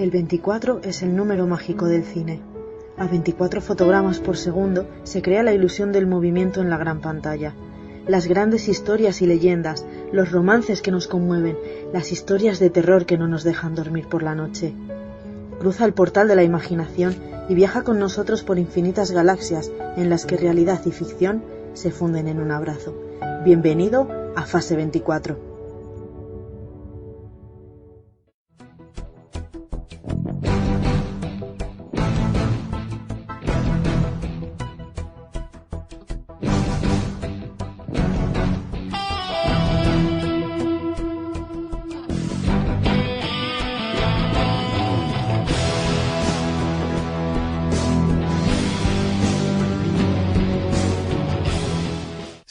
El 24 es el número mágico del cine. A 24 fotogramas por segundo se crea la ilusión del movimiento en la gran pantalla. Las grandes historias y leyendas, los romances que nos conmueven, las historias de terror que no nos dejan dormir por la noche. Cruza el portal de la imaginación y viaja con nosotros por infinitas galaxias en las que realidad y ficción se funden en un abrazo. Bienvenido a Fase 24.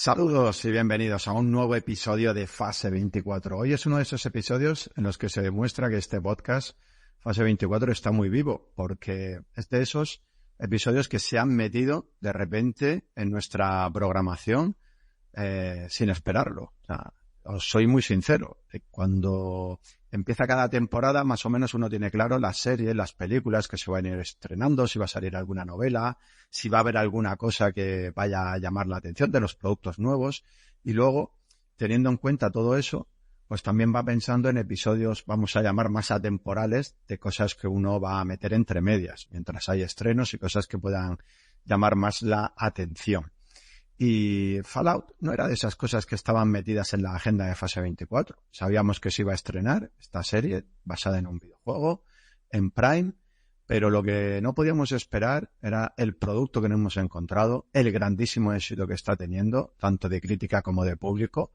Saludos y bienvenidos a un nuevo episodio de Fase 24. Hoy es uno de esos episodios en los que se demuestra que este podcast, Fase 24, está muy vivo, porque es de esos episodios que se han metido de repente en nuestra programación sin esperarlo. O sea, os soy muy sincero. Cuando empieza cada temporada, más o menos uno tiene claro las series, las películas que se van a ir estrenando, si va a salir alguna novela, si va a haber alguna cosa que vaya a llamar la atención de los productos nuevos. Y luego, teniendo en cuenta todo eso, pues también va pensando en episodios, vamos a llamar más atemporales, de cosas que uno va a meter entre medias, mientras hay estrenos y cosas que puedan llamar más la atención. Y Fallout no era de esas cosas que estaban metidas en la agenda de Fase 24. Sabíamos que se iba a estrenar esta serie basada en un videojuego, en Prime, pero lo que no podíamos esperar era el producto que nos hemos encontrado, el grandísimo éxito que está teniendo, tanto de crítica como de público,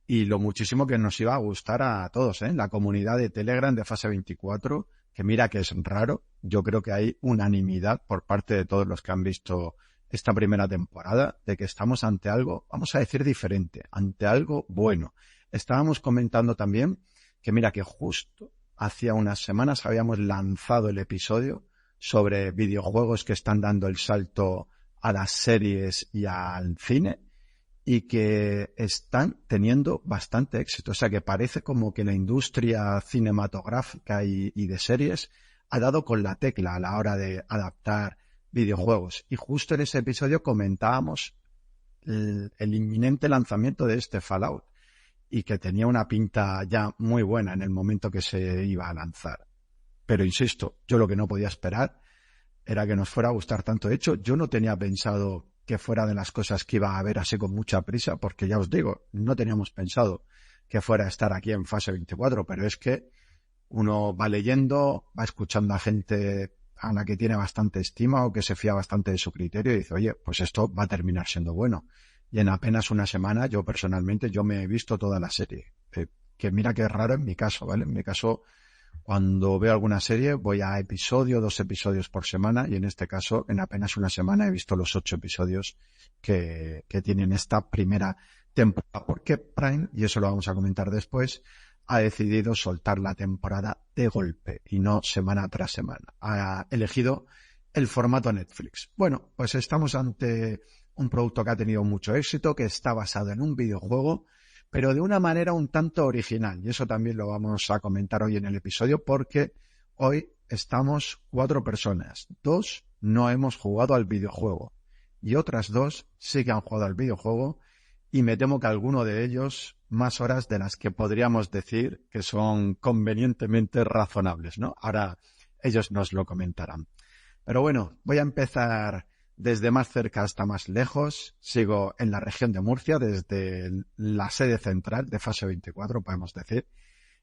y lo muchísimo que nos iba a gustar a todos, la comunidad de Telegram de Fase 24, que mira que es raro. Yo creo que hay unanimidad por parte de todos los que han visto esta primera temporada de que estamos ante algo, vamos a decir, diferente, ante algo bueno. Estábamos comentando también que mira que justo hacía unas semanas habíamos lanzado el episodio sobre videojuegos que están dando el salto a las series y al cine y que están teniendo bastante éxito. O sea que parece como que la industria cinematográfica y de series ha dado con la tecla a la hora de adaptar videojuegos. Y justo en ese episodio comentábamos el inminente lanzamiento de este Fallout y que tenía una pinta ya muy buena en el momento que se iba a lanzar. Pero insisto, yo lo que no podía esperar era que nos fuera a gustar tanto. De hecho, yo no tenía pensado que fuera de las cosas que iba a haber así con mucha prisa, porque ya os digo, no teníamos pensado que fuera a estar aquí en Fase 24, pero es que uno va leyendo, va escuchando a gente a la que tiene bastante estima o que se fía bastante de su criterio y dice, oye, pues esto va a terminar siendo bueno. Y en apenas una semana, yo personalmente, yo me he visto toda la serie. Que mira que es raro en mi caso, ¿vale? En mi caso, cuando veo alguna serie, voy a episodio, 2 episodios por semana, y en este caso, en apenas una semana, he visto los 8 episodios que tienen esta primera temporada. Porque Prime, y eso lo vamos a comentar después, ha decidido soltar la temporada de golpe y no semana tras semana. Ha elegido el formato Netflix. Bueno, pues estamos ante un producto que ha tenido mucho éxito, que está basado en un videojuego, pero de una manera un tanto original. Y eso también lo vamos a comentar hoy en el episodio, porque hoy estamos 4 personas. 2 no hemos jugado al videojuego y otras 2 sí que han jugado al videojuego, y me temo que alguno de ellos más horas de las que podríamos decir que son convenientemente razonables, ¿no? Ahora ellos nos lo comentarán. Pero bueno, voy a empezar desde más cerca hasta más lejos. Sigo en la región de Murcia, desde la sede central de Fase 24, podemos decir,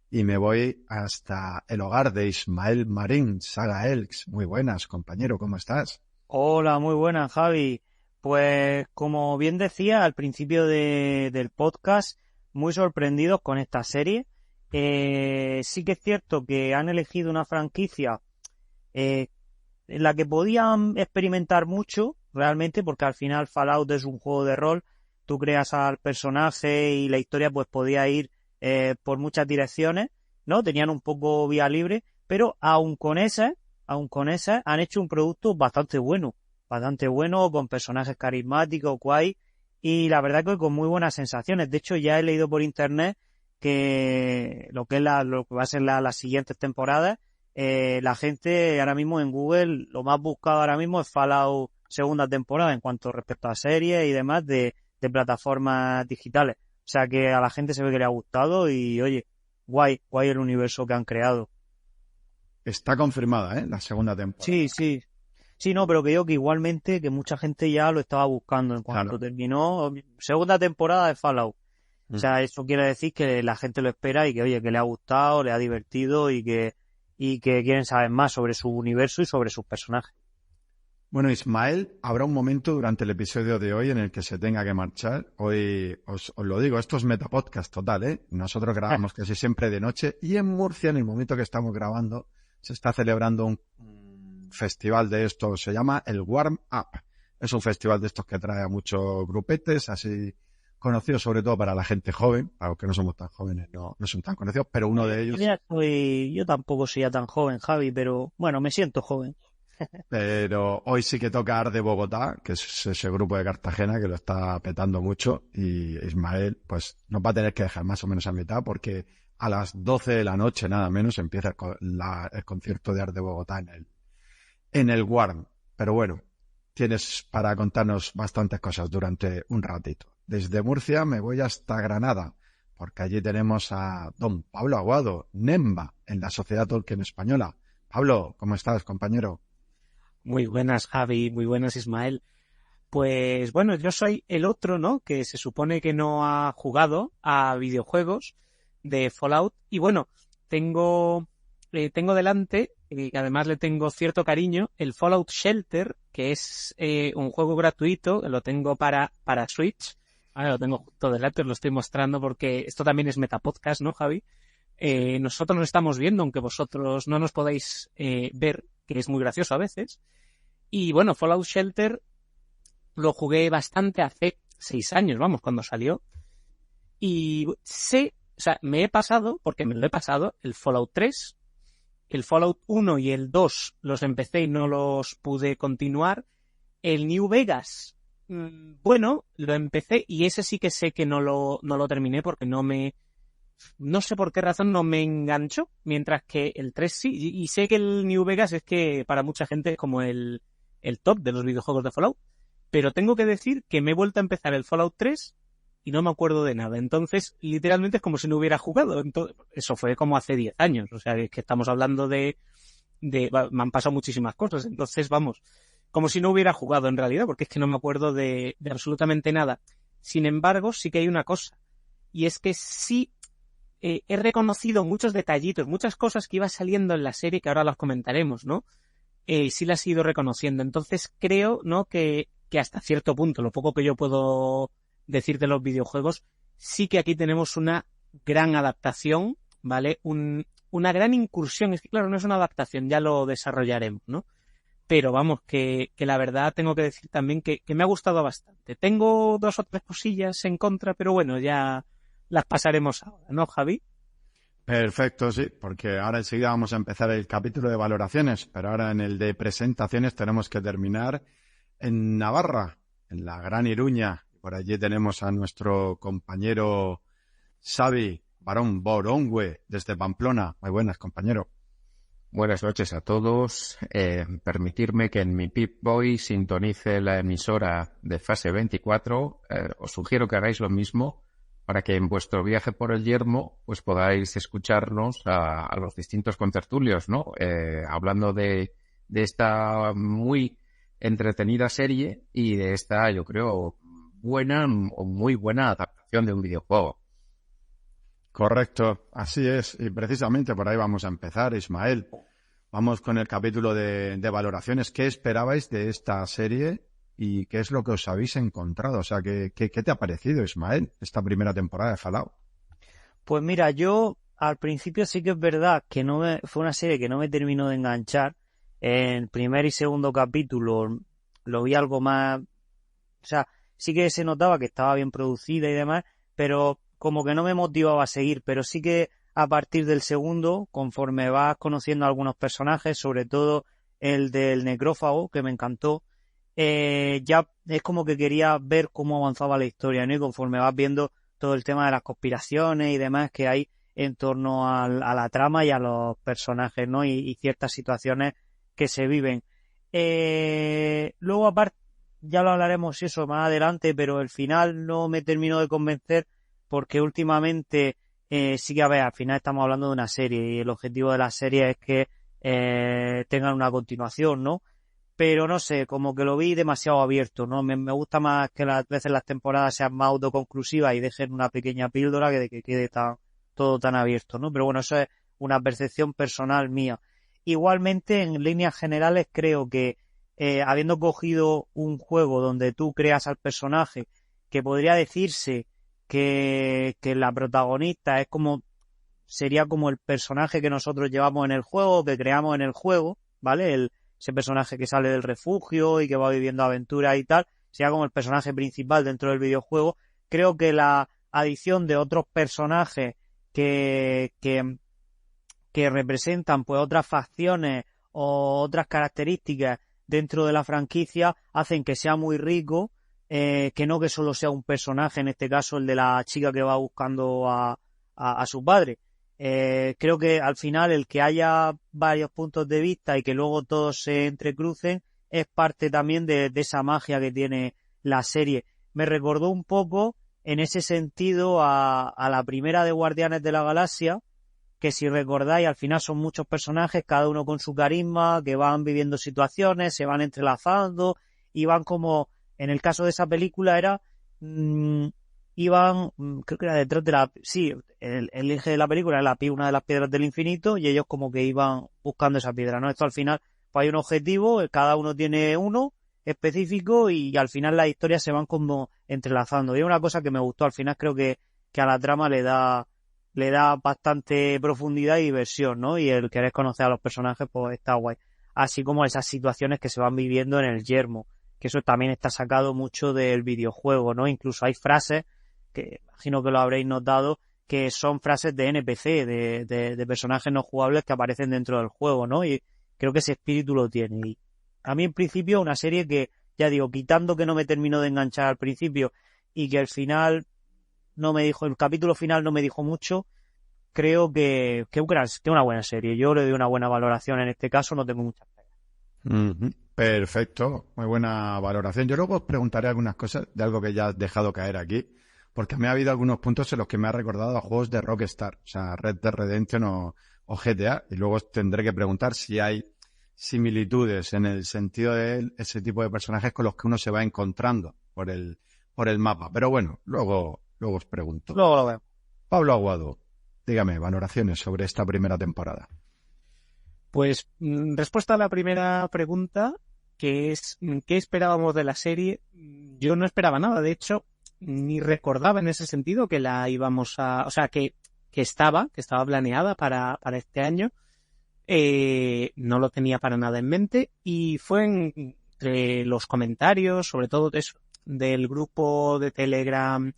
y me voy hasta el hogar de Ismael Marín, Saga Elks. Muy buenas, compañero, ¿cómo estás? Hola, muy buenas, Javi. Pues como bien decía al principio del podcast, muy sorprendidos con esta serie. Sí que es cierto que han elegido una franquicia en la que podían experimentar mucho, realmente, porque al final Fallout es un juego de rol, tú creas al personaje y la historia pues podía ir por muchas direcciones, ¿no? Tenían un poco vía libre, pero aun con esas han hecho un producto bastante bueno, con personajes carismáticos, guay, y la verdad que con muy buenas sensaciones. De hecho, ya he leído por internet que lo que va a ser las siguientes temporadas la gente ahora mismo en Google, lo más buscado ahora mismo es Fallout segunda temporada en cuanto respecto a series y demás de plataformas digitales. O sea que a la gente se ve que le ha gustado y oye, guay el universo que han creado. Está confirmada, la segunda temporada. Sí, sí. Sí, no, pero que digo que igualmente que mucha gente ya lo estaba buscando en cuanto terminó segunda temporada de Fallout. O sea, eso quiere decir que la gente lo espera y que, oye, que le ha gustado, le ha divertido y que quieren saber más sobre su universo y sobre sus personajes. Bueno, Ismael, habrá un momento durante el episodio de hoy en el que se tenga que marchar. Hoy, os lo digo, esto es Metapodcast total, ¿eh? Nosotros grabamos casi siempre de noche y en Murcia, en el momento que estamos grabando, se está celebrando un festival de esto, se llama el Warm Up. Es un festival de estos que trae a muchos grupetes, así conocidos sobre todo para la gente joven, para los que no somos tan jóvenes, no son tan conocidos, pero uno de ellos... Yo tampoco soy ya tan joven, Javi, pero bueno, me siento joven. Pero hoy sí que toca Art de Bogotá, que es ese grupo de Cartagena que lo está petando mucho, y Ismael pues nos va a tener que dejar más o menos a mitad porque a las 12 de la noche nada menos empieza el concierto de Art de Bogotá en el Warm. Pero bueno, tienes para contarnos bastantes cosas durante un ratito. Desde Murcia me voy hasta Granada, porque allí tenemos a don Pablo Aguado, Nemba, en la Sociedad Tolkien Española. Pablo, ¿cómo estás, compañero? Muy buenas, Javi, muy buenas, Ismael. Pues bueno, yo soy el otro, ¿no?, que se supone que no ha jugado a videojuegos de Fallout. Y bueno, tengo delante, y además le tengo cierto cariño, el Fallout Shelter, que es un juego gratuito, lo tengo para Switch. Ahora lo tengo justo delante, os lo estoy mostrando porque esto también es Metapodcast, ¿no, Javi? Nosotros nos estamos viendo, aunque vosotros no nos podáis ver, que es muy gracioso a veces. Y bueno, Fallout Shelter lo jugué bastante hace 6 años, vamos, cuando salió. Y me he pasado, porque me lo he pasado, el Fallout 3, el Fallout 1 y el 2 los empecé y no los pude continuar. El New Vegas, bueno, lo empecé y ese sí que sé que no lo terminé porque no sé por qué razón no me enganchó, mientras que el 3 sí, y sé que el New Vegas es que para mucha gente es como el top de los videojuegos de Fallout, pero tengo que decir que me he vuelto a empezar el Fallout 3 y no me acuerdo de nada, entonces literalmente es como si no hubiera jugado. Entonces, eso fue como hace 10 años, o sea, es que estamos hablando me han pasado muchísimas cosas, entonces vamos, como si no hubiera jugado en realidad, porque es que no me acuerdo de absolutamente nada. Sin embargo, sí que hay una cosa, y es que sí he reconocido muchos detallitos, muchas cosas que iba saliendo en la serie que ahora las comentaremos, ¿no? Sí las he ido reconociendo. Entonces creo, ¿no?, que hasta cierto punto, lo poco que yo puedo decir de los videojuegos, sí que aquí tenemos una gran adaptación, ¿vale? Una gran incursión. Es que claro, no es una adaptación, ya lo desarrollaremos, ¿no? Pero vamos, que la verdad tengo que decir también que me ha gustado bastante. Tengo 2 o 3 cosillas en contra, pero bueno, ya las pasaremos ahora, ¿no, Javi? Perfecto, sí, porque ahora enseguida vamos a empezar el capítulo de valoraciones, pero ahora en el de presentaciones tenemos que terminar en Navarra, en la Gran Iruña. Por allí tenemos a nuestro compañero Xavi Barón Borongüe desde Pamplona. Muy buenas, compañero. Buenas noches a todos. Permitirme que en mi Pip-Boy sintonice la emisora de Fase 24. Os sugiero que hagáis lo mismo para que en vuestro viaje por el yermo pues podáis escucharnos a los distintos contertulios, ¿no? Hablando de esta muy entretenida serie y de esta, yo creo, buena o muy buena adaptación de un videojuego. Correcto, así es, y precisamente por ahí vamos a empezar, Ismael. Vamos con el capítulo de valoraciones. ¿Qué esperabais de esta serie y qué es lo que os habéis encontrado? O sea, ¿qué te ha parecido, Ismael, esta primera temporada de Fallout? Pues mira, yo al principio sí que es verdad que fue una serie que no me terminó de enganchar. En el primer y segundo capítulo lo vi algo más... O sea, sí que se notaba que estaba bien producida y demás, pero como que no me motivaba a seguir. Pero sí que a partir del segundo, conforme vas conociendo a algunos personajes, sobre todo el del necrófago, que me encantó, ya es como que quería ver cómo avanzaba la historia, ¿no? Y conforme vas viendo todo el tema de las conspiraciones y demás que hay en torno a la trama y a los personajes, ¿no? Y ciertas situaciones que se viven. Luego, aparte, ya lo hablaremos eso más adelante, pero el final no me terminó de convencer porque últimamente sí que, a ver, al final estamos hablando de una serie y el objetivo de la serie es que tengan una continuación, ¿no? Pero no sé, como que lo vi demasiado abierto, ¿no? Me gusta más que las veces las temporadas sean más autoconclusivas y dejen una pequeña píldora que de que quede todo tan abierto, ¿no? Pero bueno, eso es una percepción personal mía. Igualmente, en líneas generales, creo que habiendo cogido un juego donde tú creas al personaje, que podría decirse que la protagonista sería como el personaje que nosotros llevamos en el juego, que creamos en el juego, ¿vale? Ese personaje que sale del refugio y que va viviendo aventuras y tal, sería como el personaje principal dentro del videojuego. Creo que la adición de otros personajes que representan pues otras facciones o otras características dentro de la franquicia hacen que sea muy rico, que no que solo sea un personaje, en este caso el de la chica que va buscando a su padre. Creo que al final el que haya varios puntos de vista y que luego todos se entrecrucen es parte también de esa magia que tiene la serie. Me recordó un poco en ese sentido a la primera de Guardianes de la Galaxia, que si recordáis al final son muchos personajes, cada uno con su carisma, que van viviendo situaciones, se van entrelazando y van como, en el caso de esa película era... iban, creo que era detrás de el eje de la película era una de las piedras del infinito y ellos como que iban buscando esa piedra, ¿no? Esto al final, pues hay un objetivo, cada uno tiene uno específico y al final las historias se van como entrelazando. Y es una cosa que me gustó, al final creo que a la trama le da bastante profundidad y diversión, ¿no? Y el querer conocer a los personajes, pues está guay. Así como esas situaciones que se van viviendo en el yermo, que eso también está sacado mucho del videojuego, ¿no? Incluso hay frases que imagino que lo habréis notado, que son frases de NPC, de personajes no jugables que aparecen dentro del juego, ¿no? Y creo que ese espíritu lo tiene. Y a mí, en principio, una serie que, ya digo, quitando que no me terminó de enganchar al principio y que el capítulo final no me dijo mucho, creo que una buena serie. Yo le doy una buena valoración en este caso, no tengo muchas pegas. Perfecto, muy buena valoración. Yo luego os preguntaré algunas cosas de algo que ya has dejado caer aquí, porque me ha habido algunos puntos en los que me ha recordado a juegos de Rockstar, o sea, Red Dead Redemption o GTA, y luego os tendré que preguntar si hay similitudes en el sentido de ese tipo de personajes con los que uno se va encontrando por el mapa. Pero bueno, luego os pregunto. Luego lo veo. Pablo Aguado, dígame, valoraciones sobre esta primera temporada. Pues respuesta a la primera pregunta, que es ¿qué esperábamos de la serie? Yo no esperaba nada, de hecho, ni recordaba en ese sentido que la íbamos a... O sea, que estaba planeada para este año. No lo tenía para nada en mente y fue entre los comentarios, sobre todo del grupo de Telegram,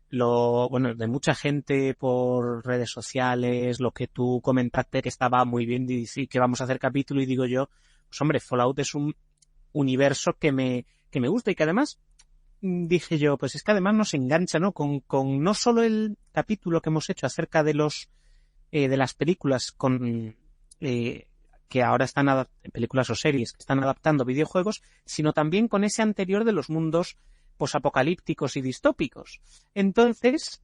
de mucha gente por redes sociales, lo que tú comentaste que estaba muy bien y que vamos a hacer capítulo y digo yo, pues hombre, Fallout es un universo que me gusta y que además dije yo, pues es que además nos engancha, ¿no? Con no solo el capítulo que hemos hecho acerca de de las películas que ahora están películas o series que están adaptando videojuegos, sino también con ese anterior de los mundos posapocalípticos y distópicos. Entonces,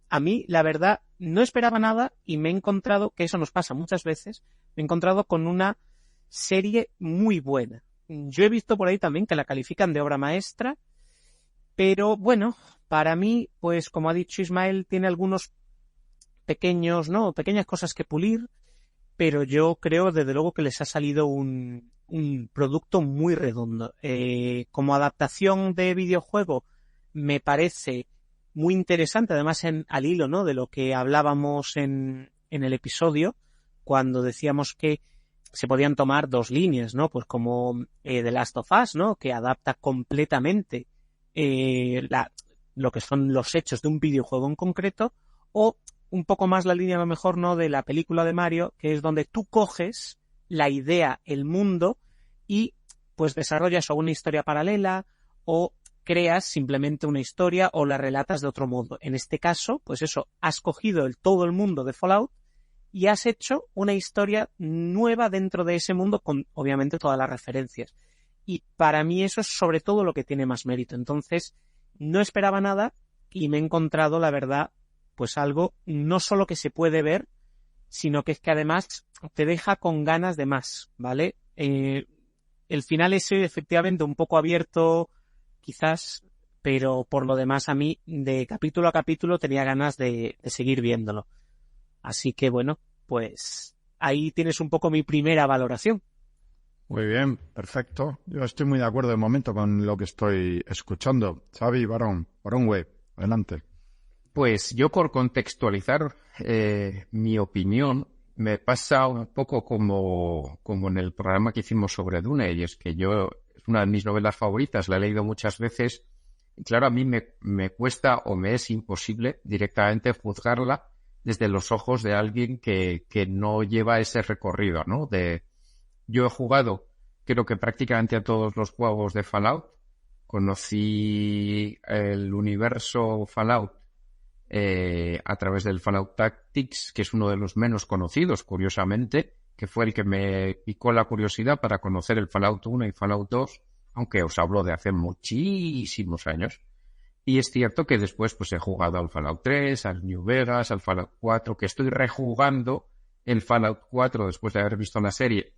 a mí, la verdad, no esperaba nada y me he encontrado, que eso nos pasa muchas veces, me he encontrado con una serie muy buena. Yo he visto por ahí también que la califican de obra maestra, pero bueno, para mí, pues como ha dicho Ismael, tiene algunos pequeñas cosas que pulir, pero yo creo desde luego que les ha salido un producto muy redondo. Como adaptación de videojuego me parece muy interesante, además al hilo, ¿no?, de lo que hablábamos en el episodio, cuando decíamos que se podían tomar dos líneas, ¿no? Pues como The Last of Us, ¿no?, que adapta completamente lo que son los hechos de un videojuego en concreto, o un poco más la línea a lo mejor, ¿no?, de la película de Mario, que es donde tú coges la idea, el mundo, y pues desarrollas o una historia paralela o creas simplemente una historia o la relatas de otro modo. En este caso, pues eso, has cogido todo el mundo de Fallout y has hecho una historia nueva dentro de ese mundo con, obviamente, todas las referencias. Y para mí eso es sobre todo lo que tiene más mérito. Entonces, no esperaba nada y me he encontrado, la verdad, pues algo no solo que se puede ver, sino que es que además te deja con ganas de más, ¿vale? El final es efectivamente un poco abierto, quizás, pero por lo demás a mí, de capítulo a capítulo, tenía ganas de seguir viéndolo. Así que bueno, pues ahí tienes un poco mi primera valoración. Muy bien, perfecto. Yo estoy muy de acuerdo de momento con lo que estoy escuchando. Xavi, Baronway, adelante. Pues yo, por contextualizar mi opinión, me pasa un poco como en el programa que hicimos sobre Dune, y es que es una de mis novelas favoritas, la he leído muchas veces, y claro, a mí me cuesta o me es imposible directamente juzgarla desde los ojos de alguien que no lleva ese recorrido, ¿no? Yo he jugado, creo que prácticamente a todos los juegos de Fallout. Conocí el universo Fallout a través del Fallout Tactics, que es uno de los menos conocidos, curiosamente, que fue el que me picó la curiosidad para conocer el Fallout 1 y Fallout 2, aunque os hablo de hace muchísimos años. Y es cierto que después pues he jugado al Fallout 3, al New Vegas, al Fallout 4, que estoy rejugando el Fallout 4 después de haber visto la serie,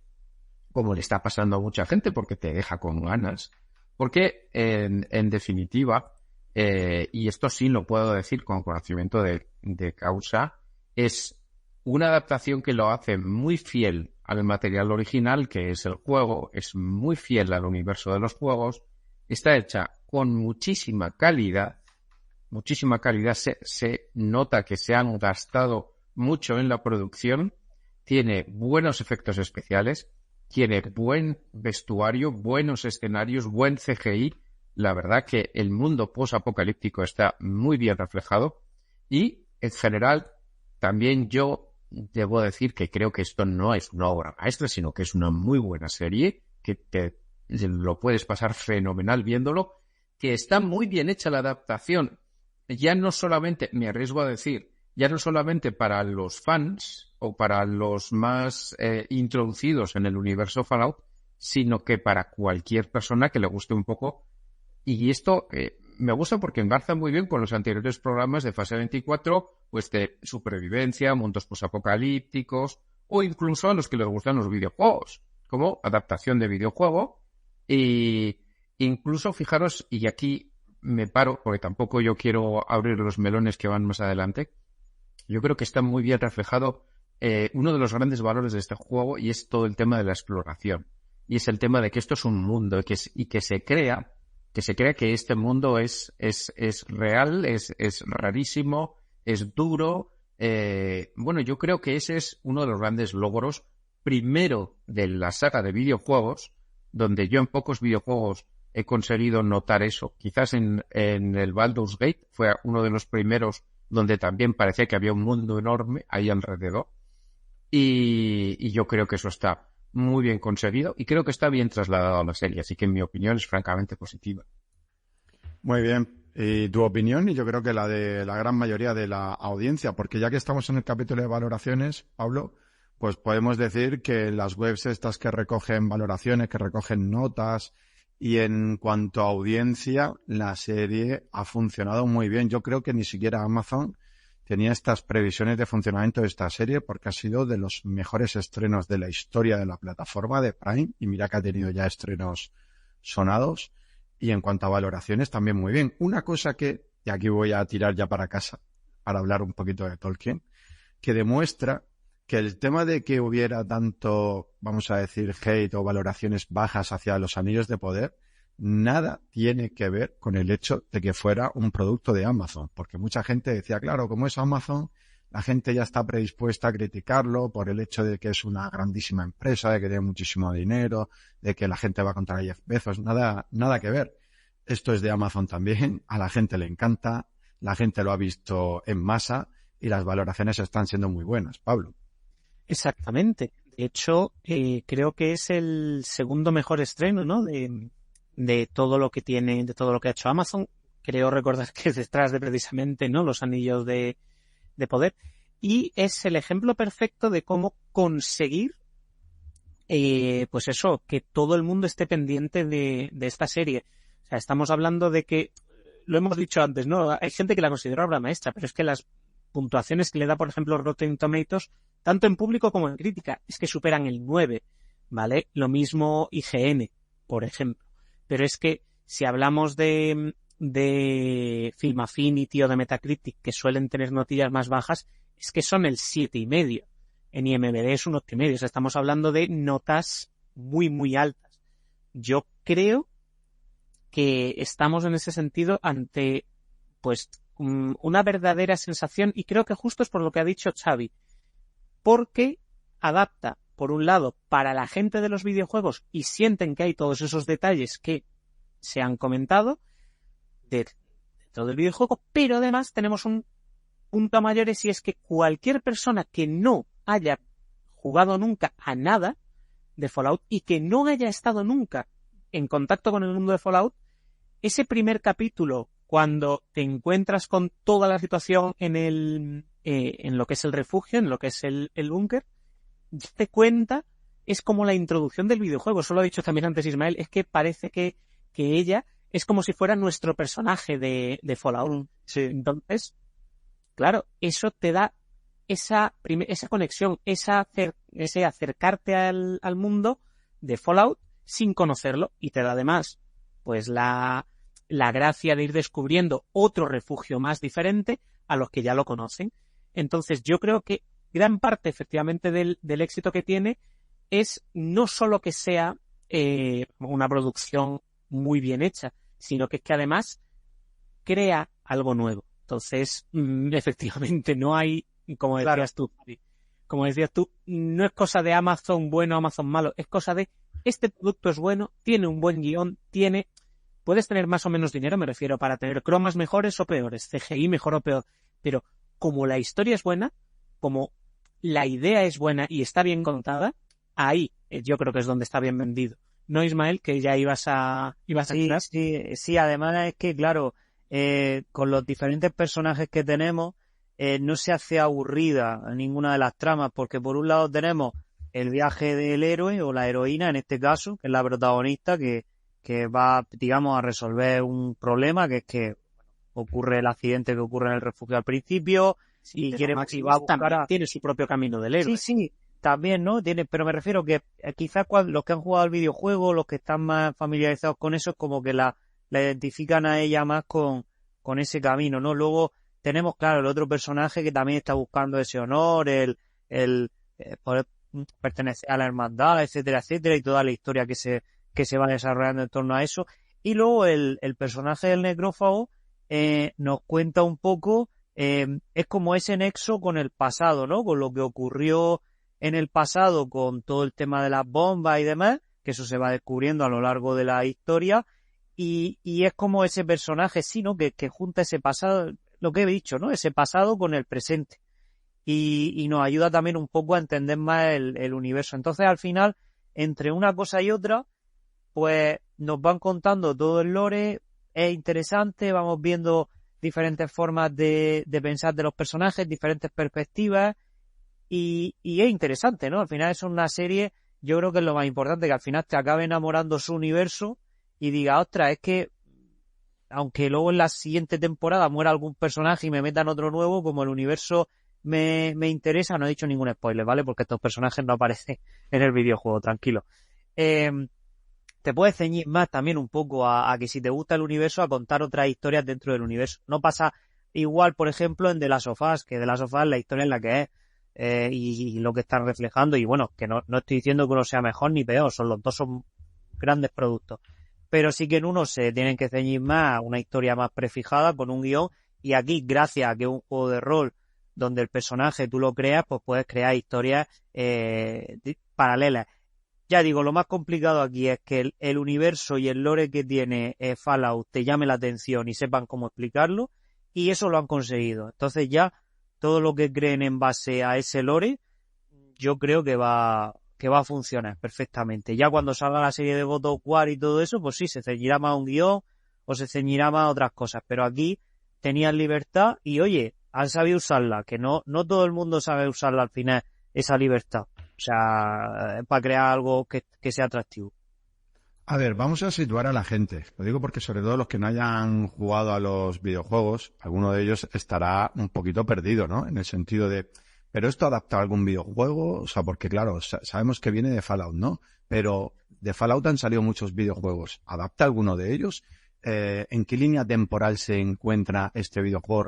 como le está pasando a mucha gente, porque te deja con ganas. Porque, en definitiva, y esto sí lo puedo decir con conocimiento de causa, es una adaptación que lo hace muy fiel al material original, que es el juego, es muy fiel al universo de los juegos, está hecha con muchísima calidad, se nota que se han gastado mucho en la producción, tiene buenos efectos especiales, tiene buen vestuario, buenos escenarios, buen CGI. La verdad que el mundo post-apocalíptico está muy bien reflejado y, en general, también yo debo decir que creo que esto no es una obra maestra, sino que es una muy buena serie, que te lo puedes pasar fenomenal viéndolo, que está muy bien hecha la adaptación. Ya no solamente, me arriesgo a decir, ya no solamente para los fans o para los más introducidos en el universo Fallout, sino que para cualquier persona que le guste un poco. Y esto me gusta porque engarza muy bien con los anteriores programas de Fase 24, pues de supervivencia, mundos posapocalípticos, o incluso a los que les gustan los videojuegos, como adaptación de videojuego. Y incluso, fijaros, y aquí me paro, porque tampoco yo quiero abrir los melones que van más adelante, yo creo que está muy bien reflejado uno de los grandes valores de este juego, y es todo el tema de la exploración. Y es el tema de que esto es un mundo y que se crea que este mundo es real, es rarísimo, es duro. Bueno, yo creo que ese es uno de los grandes logros, primero de la saga de videojuegos, donde yo en pocos videojuegos he conseguido notar eso. Quizás en el Baldur's Gate fue uno de los primeros donde también parecía que había un mundo enorme ahí alrededor. Y yo creo que eso está muy bien conseguido y creo que está bien trasladado a la serie, así que en mi opinión es francamente positiva. Muy bien. Y tu opinión, y yo creo que la de la gran mayoría de la audiencia, porque ya que estamos en el capítulo de valoraciones, Pablo, pues podemos decir que las webs estas que recogen valoraciones, que recogen notas, y en cuanto a audiencia, la serie ha funcionado muy bien. Yo creo que ni siquiera Amazon tenía estas previsiones de funcionamiento de esta serie, porque ha sido de los mejores estrenos de la historia de la plataforma de Prime, y mira que ha tenido ya estrenos sonados, y en cuanto a valoraciones también muy bien. Una cosa que, y aquí voy a tirar ya para casa, para hablar un poquito de Tolkien, que demuestra que el tema de que hubiera tanto, vamos a decir, hate o valoraciones bajas hacia los Anillos de Poder, nada tiene que ver con el hecho de que fuera un producto de Amazon, porque mucha gente decía, claro, como es Amazon, la gente ya está predispuesta a criticarlo por el hecho de que es una grandísima empresa, de que tiene muchísimo dinero, de que la gente va contra Jeff Bezos. Nada que ver. Esto es de Amazon también, a la gente le encanta, la gente lo ha visto en masa y las valoraciones están siendo muy buenas. Pablo. Exactamente. De hecho, creo que es el segundo mejor estreno, ¿no?, de de todo lo que tiene, de todo lo que ha hecho Amazon. Creo recordar que es detrás de precisamente, ¿no?, los anillos de poder. Y es el ejemplo perfecto de cómo conseguir, pues eso, que todo el mundo esté pendiente de esta serie. O sea, estamos hablando de que, lo hemos dicho antes, ¿no? Hay gente que la considera obra maestra, pero es que las puntuaciones que le da, por ejemplo, Rotten Tomatoes, tanto en público como en crítica, es que superan el 9, ¿vale? Lo mismo IGN, por ejemplo. Pero es que si hablamos de Film Affinity o de Metacritic, que suelen tener notillas más bajas, es que son el 7,5. En IMDb es un 8,5. O sea, estamos hablando de notas muy, muy altas. Yo creo que estamos en ese sentido ante, pues, una verdadera sensación, y creo que justo es por lo que ha dicho Xavi, porque adapta, por un lado, para la gente de los videojuegos y sienten que hay todos esos detalles que se han comentado de todo el videojuego, pero además tenemos un punto a mayores, y es que cualquier persona que no haya jugado nunca a nada de Fallout y que no haya estado nunca en contacto con el mundo de Fallout, ese primer capítulo, cuando te encuentras con toda la situación en lo que es el refugio, en lo que es el búnker, ya te cuenta, es como la introducción del videojuego. Eso lo ha dicho también antes Ismael, es que parece que ella es como si fuera nuestro personaje de Fallout. Sí. Entonces, claro, eso te da esa conexión, ese acercarte al mundo de Fallout sin conocerlo, y te da además pues la gracia de ir descubriendo otro refugio más diferente a los que ya lo conocen. Entonces yo creo que gran parte efectivamente del éxito que tiene es no solo que sea una producción muy bien hecha, sino que es que además crea algo nuevo. Entonces, efectivamente, no hay, como decías tú, no es cosa de Amazon bueno, Amazon malo, es cosa de este producto es bueno, tiene un buen guión, puedes tener más o menos dinero, me refiero, para tener cromas mejores o peores, CGI mejor o peor, pero como la historia es buena, como la idea es buena y está bien contada, ahí yo creo que es donde está bien vendido. ¿No, Ismael? Que ya ibas a Sí, además es que, claro, con los diferentes personajes que tenemos, no se hace aburrida ninguna de las tramas, porque por un lado tenemos el viaje del héroe o la heroína, en este caso, que es la protagonista, que va, digamos, a resolver un problema, que es que ocurre el accidente que ocurre en el refugio al principio, y va a buscar tiene su propio camino del héroe. Sí, también, ¿no? Pero me refiero que quizás los que han jugado al videojuego, los que están más familiarizados con eso, es como que la identifican a ella más con ese camino, ¿no? Luego tenemos, claro, el otro personaje que también está buscando ese honor, el poder pertenecer a la hermandad, etcétera, etcétera, y toda la historia que se va desarrollando en torno a eso. Y luego el personaje del necrófago nos cuenta un poco, es como ese nexo con el pasado, ¿no? Con lo que ocurrió en el pasado con todo el tema de las bombas y demás, que eso se va descubriendo a lo largo de la historia, y es como ese personaje, sí, ¿no? Que junta ese pasado, lo que he dicho, ¿no? Ese pasado con el presente, y nos ayuda también un poco a entender más el universo. Entonces, al final, entre una cosa y otra, pues nos van contando todo el lore, es interesante, vamos viendo diferentes formas de pensar de los personajes, diferentes perspectivas, y es interesante, ¿no? Al final es una serie, yo creo que es lo más importante, que al final te acabe enamorando su universo y diga, ostras, es que aunque luego en la siguiente temporada muera algún personaje y me metan otro nuevo, como el universo me interesa, no he dicho ningún spoiler, ¿vale? Porque estos personajes no aparecen en el videojuego, tranquilo. Te puedes ceñir más también un poco a que si te gusta el universo, a contar otras historias dentro del universo. No pasa igual, por ejemplo, en The Last of Us, que The Last of Us la historia es la que es, y lo que están reflejando, y bueno, que no estoy diciendo que uno sea mejor ni peor, los dos son grandes productos, pero sí que en uno se tienen que ceñir más a una historia más prefijada, con un guión, y aquí, gracias a que es un juego de rol donde el personaje tú lo creas, pues puedes crear historias paralelas. Ya digo, lo más complicado aquí es que el universo y el lore que tiene Fallout te llame la atención y sepan cómo explicarlo, y eso lo han conseguido. Entonces ya todo lo que creen en base a ese lore, yo creo que va que va a funcionar perfectamente. Ya cuando salga la serie de God of War y todo eso, pues sí, se ceñirá más a un guión o se ceñirá más a otras cosas, pero aquí tenían libertad y oye, han sabido usarla, que no todo el mundo sabe usarla al final, esa libertad, o sea, para crear algo que sea atractivo. A ver, vamos a situar a la gente. Lo digo porque sobre todo los que no hayan jugado a los videojuegos, alguno de ellos estará un poquito perdido, ¿no? En el sentido de, ¿pero esto adapta a algún videojuego? O sea, porque claro, sabemos que viene de Fallout, ¿no? Pero de Fallout han salido muchos videojuegos. ¿Adapta alguno de ellos? ¿En qué línea temporal se encuentra este videojuego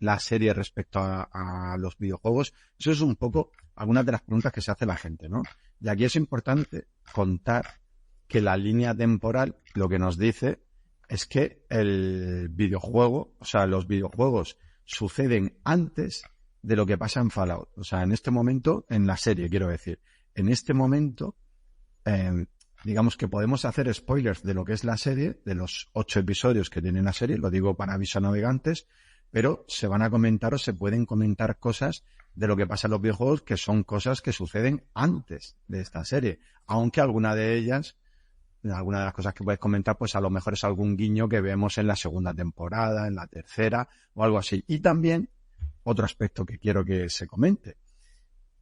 la serie respecto a los videojuegos? Eso es un poco algunas de las preguntas que se hace la gente, ¿no? Y aquí es importante contar que la línea temporal lo que nos dice es que el videojuego, o sea, los videojuegos suceden antes de lo que pasa en Fallout. O sea, en este momento, en la serie, quiero decir, en este momento, digamos que podemos hacer spoilers de lo que es la serie, de los 8 episodios que tiene la serie, lo digo para aviso a navegantes, pero se van a comentar o se pueden comentar cosas de lo que pasa en los videojuegos que son cosas que suceden antes de esta serie, aunque alguna de las cosas que puedes comentar, pues a lo mejor es algún guiño que vemos en la segunda temporada, en la tercera o algo así. Y también otro aspecto que quiero que se comente,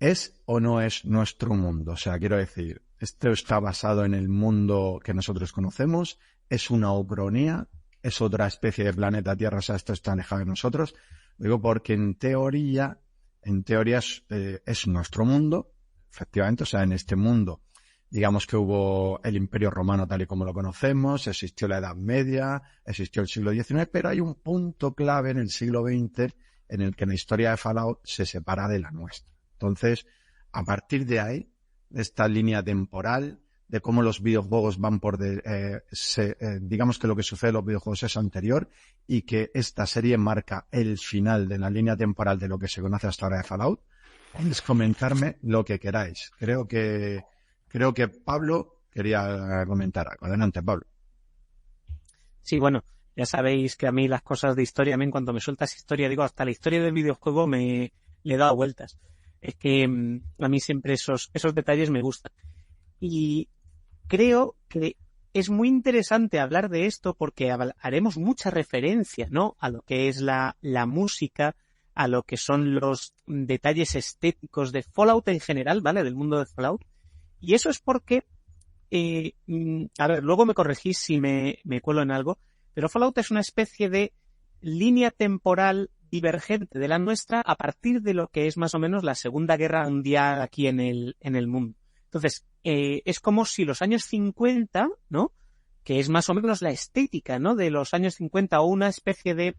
¿es o no es nuestro mundo? O sea, quiero decir, ¿esto está basado en el mundo que nosotros conocemos? ¿Es una ucronía? ¿Es otra especie de planeta Tierra? O sea, esto está alejado de nosotros. Digo porque en teoría es nuestro mundo, efectivamente. O sea, en este mundo, digamos que hubo el Imperio Romano tal y como lo conocemos, existió la Edad Media, existió el siglo XIX, pero hay un punto clave en el siglo XX en el que la historia de Fallout se separa de la nuestra. Entonces, a partir de ahí, de esta línea temporal, de cómo los videojuegos van digamos que lo que sucede en los videojuegos es anterior y que esta serie marca el final de la línea temporal de lo que se conoce hasta ahora de Fallout, podéis comentarme lo que queráis. Creo que Pablo quería comentar algo. Adelante, Pablo. Sí, bueno, ya sabéis que a mí las cosas de historia, a mí cuando me sueltas historia, digo, hasta la historia del videojuego le he dado vueltas. Es que a mí siempre esos detalles me gustan. Y creo que es muy interesante hablar de esto porque haremos mucha referencia, ¿no?, a lo que es la música, a lo que son los detalles estéticos de Fallout en general, ¿vale?, del mundo de Fallout. Y eso es porque, a ver, luego me corregís si me cuelo en algo, pero Fallout es una especie de línea temporal divergente de la nuestra a partir de lo que es más o menos la Segunda Guerra Mundial aquí en el mundo. Entonces, es como si los años 50, ¿no?, que es más o menos la estética, ¿no?, de los años 50, o una especie de,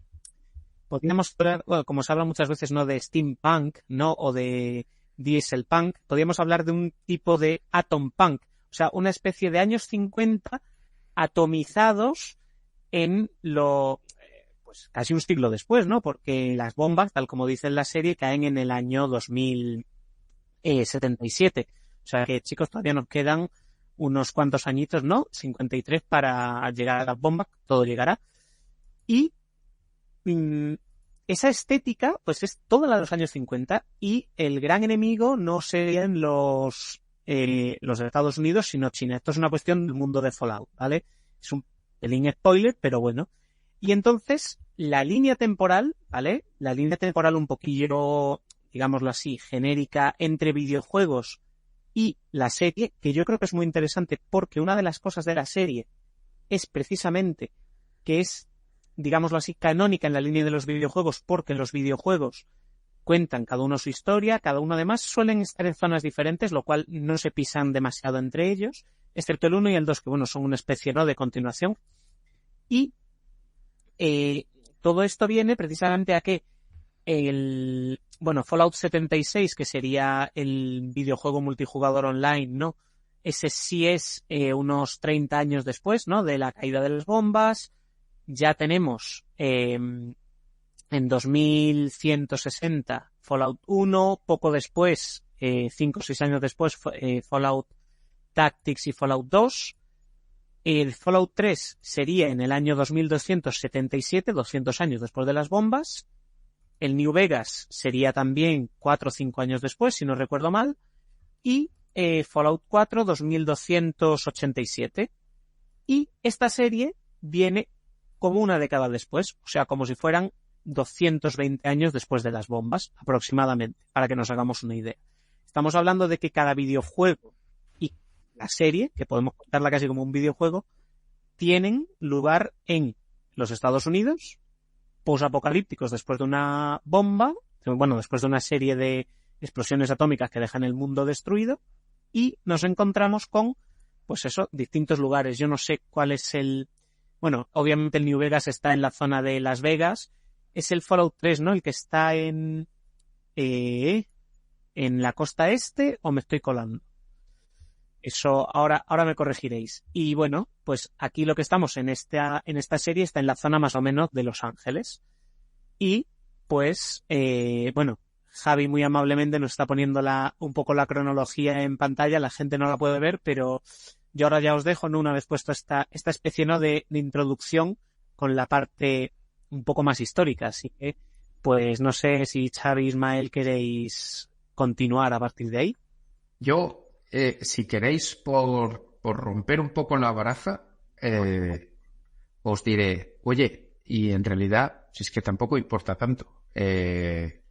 podríamos hablar, bueno, como se habla muchas veces, ¿no?, de steampunk, ¿no?, o de dieselpunk, podríamos hablar de un tipo de atom punk, o sea, una especie de años 50 atomizados en pues casi un siglo después, ¿no?, porque las bombas, tal como dice en la serie, caen en el año 2077. O sea que, chicos, todavía nos quedan unos cuantos añitos, ¿no?, 53 para llegar a las bombas, todo llegará. Y esa estética, pues es toda la de los años 50, y el gran enemigo no serían los Estados Unidos, sino China. Esto es una cuestión del mundo de Fallout, ¿vale? Es un pelín spoiler, pero bueno. Y entonces, la línea temporal, ¿vale?, la línea temporal un poquillo, digámoslo así, genérica entre videojuegos y la serie, que yo creo que es muy interesante porque una de las cosas de la serie es precisamente que es, digámoslo así, canónica en la línea de los videojuegos, porque los videojuegos cuentan cada uno su historia, cada uno además suelen estar en zonas diferentes, lo cual no se pisan demasiado entre ellos, excepto el 1 y el 2, que bueno, son una especie, ¿no?, de continuación. Y todo esto viene precisamente a que Fallout 76, que sería el videojuego multijugador online, ¿no?, ese sí es unos 30 años después, ¿no?, de la caída de las bombas. Ya tenemos en 2160 Fallout 1, poco después, 5 o 6 años después, Fallout Tactics y Fallout 2. El Fallout 3 sería en el año 2277, 200 años después de las bombas. El New Vegas sería también 4 o 5 años después, si no recuerdo mal. y Fallout 4 2287. Y esta serie viene como una década después, o sea, como si fueran 220 años después de las bombas, aproximadamente, para que nos hagamos una idea. Estamos hablando de que cada videojuego y la serie, que podemos contarla casi como un videojuego, tienen lugar en los Estados Unidos, posapocalípticos después de una bomba, bueno, después de una serie de explosiones atómicas que dejan el mundo destruido, y nos encontramos con, pues eso, distintos lugares. Yo no sé cuál es bueno, obviamente el New Vegas está en la zona de Las Vegas. Es el Fallout 3, ¿no? El que está en la costa este, o me estoy colando. Eso, ahora me corregiréis. Y bueno, pues aquí lo que estamos en esta serie está en la zona más o menos de Los Ángeles. Y, pues, bueno, Javi muy amablemente nos está poniendo un poco la cronología en pantalla. La gente no la puede ver, pero yo ahora ya os dejo, ¿no? Una vez puesto esta especie, ¿no? de introducción con la parte un poco más histórica. Así que, pues, no sé si Xavi y Ismael queréis continuar a partir de ahí. Yo, si queréis, por romper un poco la baraja, os diré, oye, y en realidad, si es que tampoco importa tanto.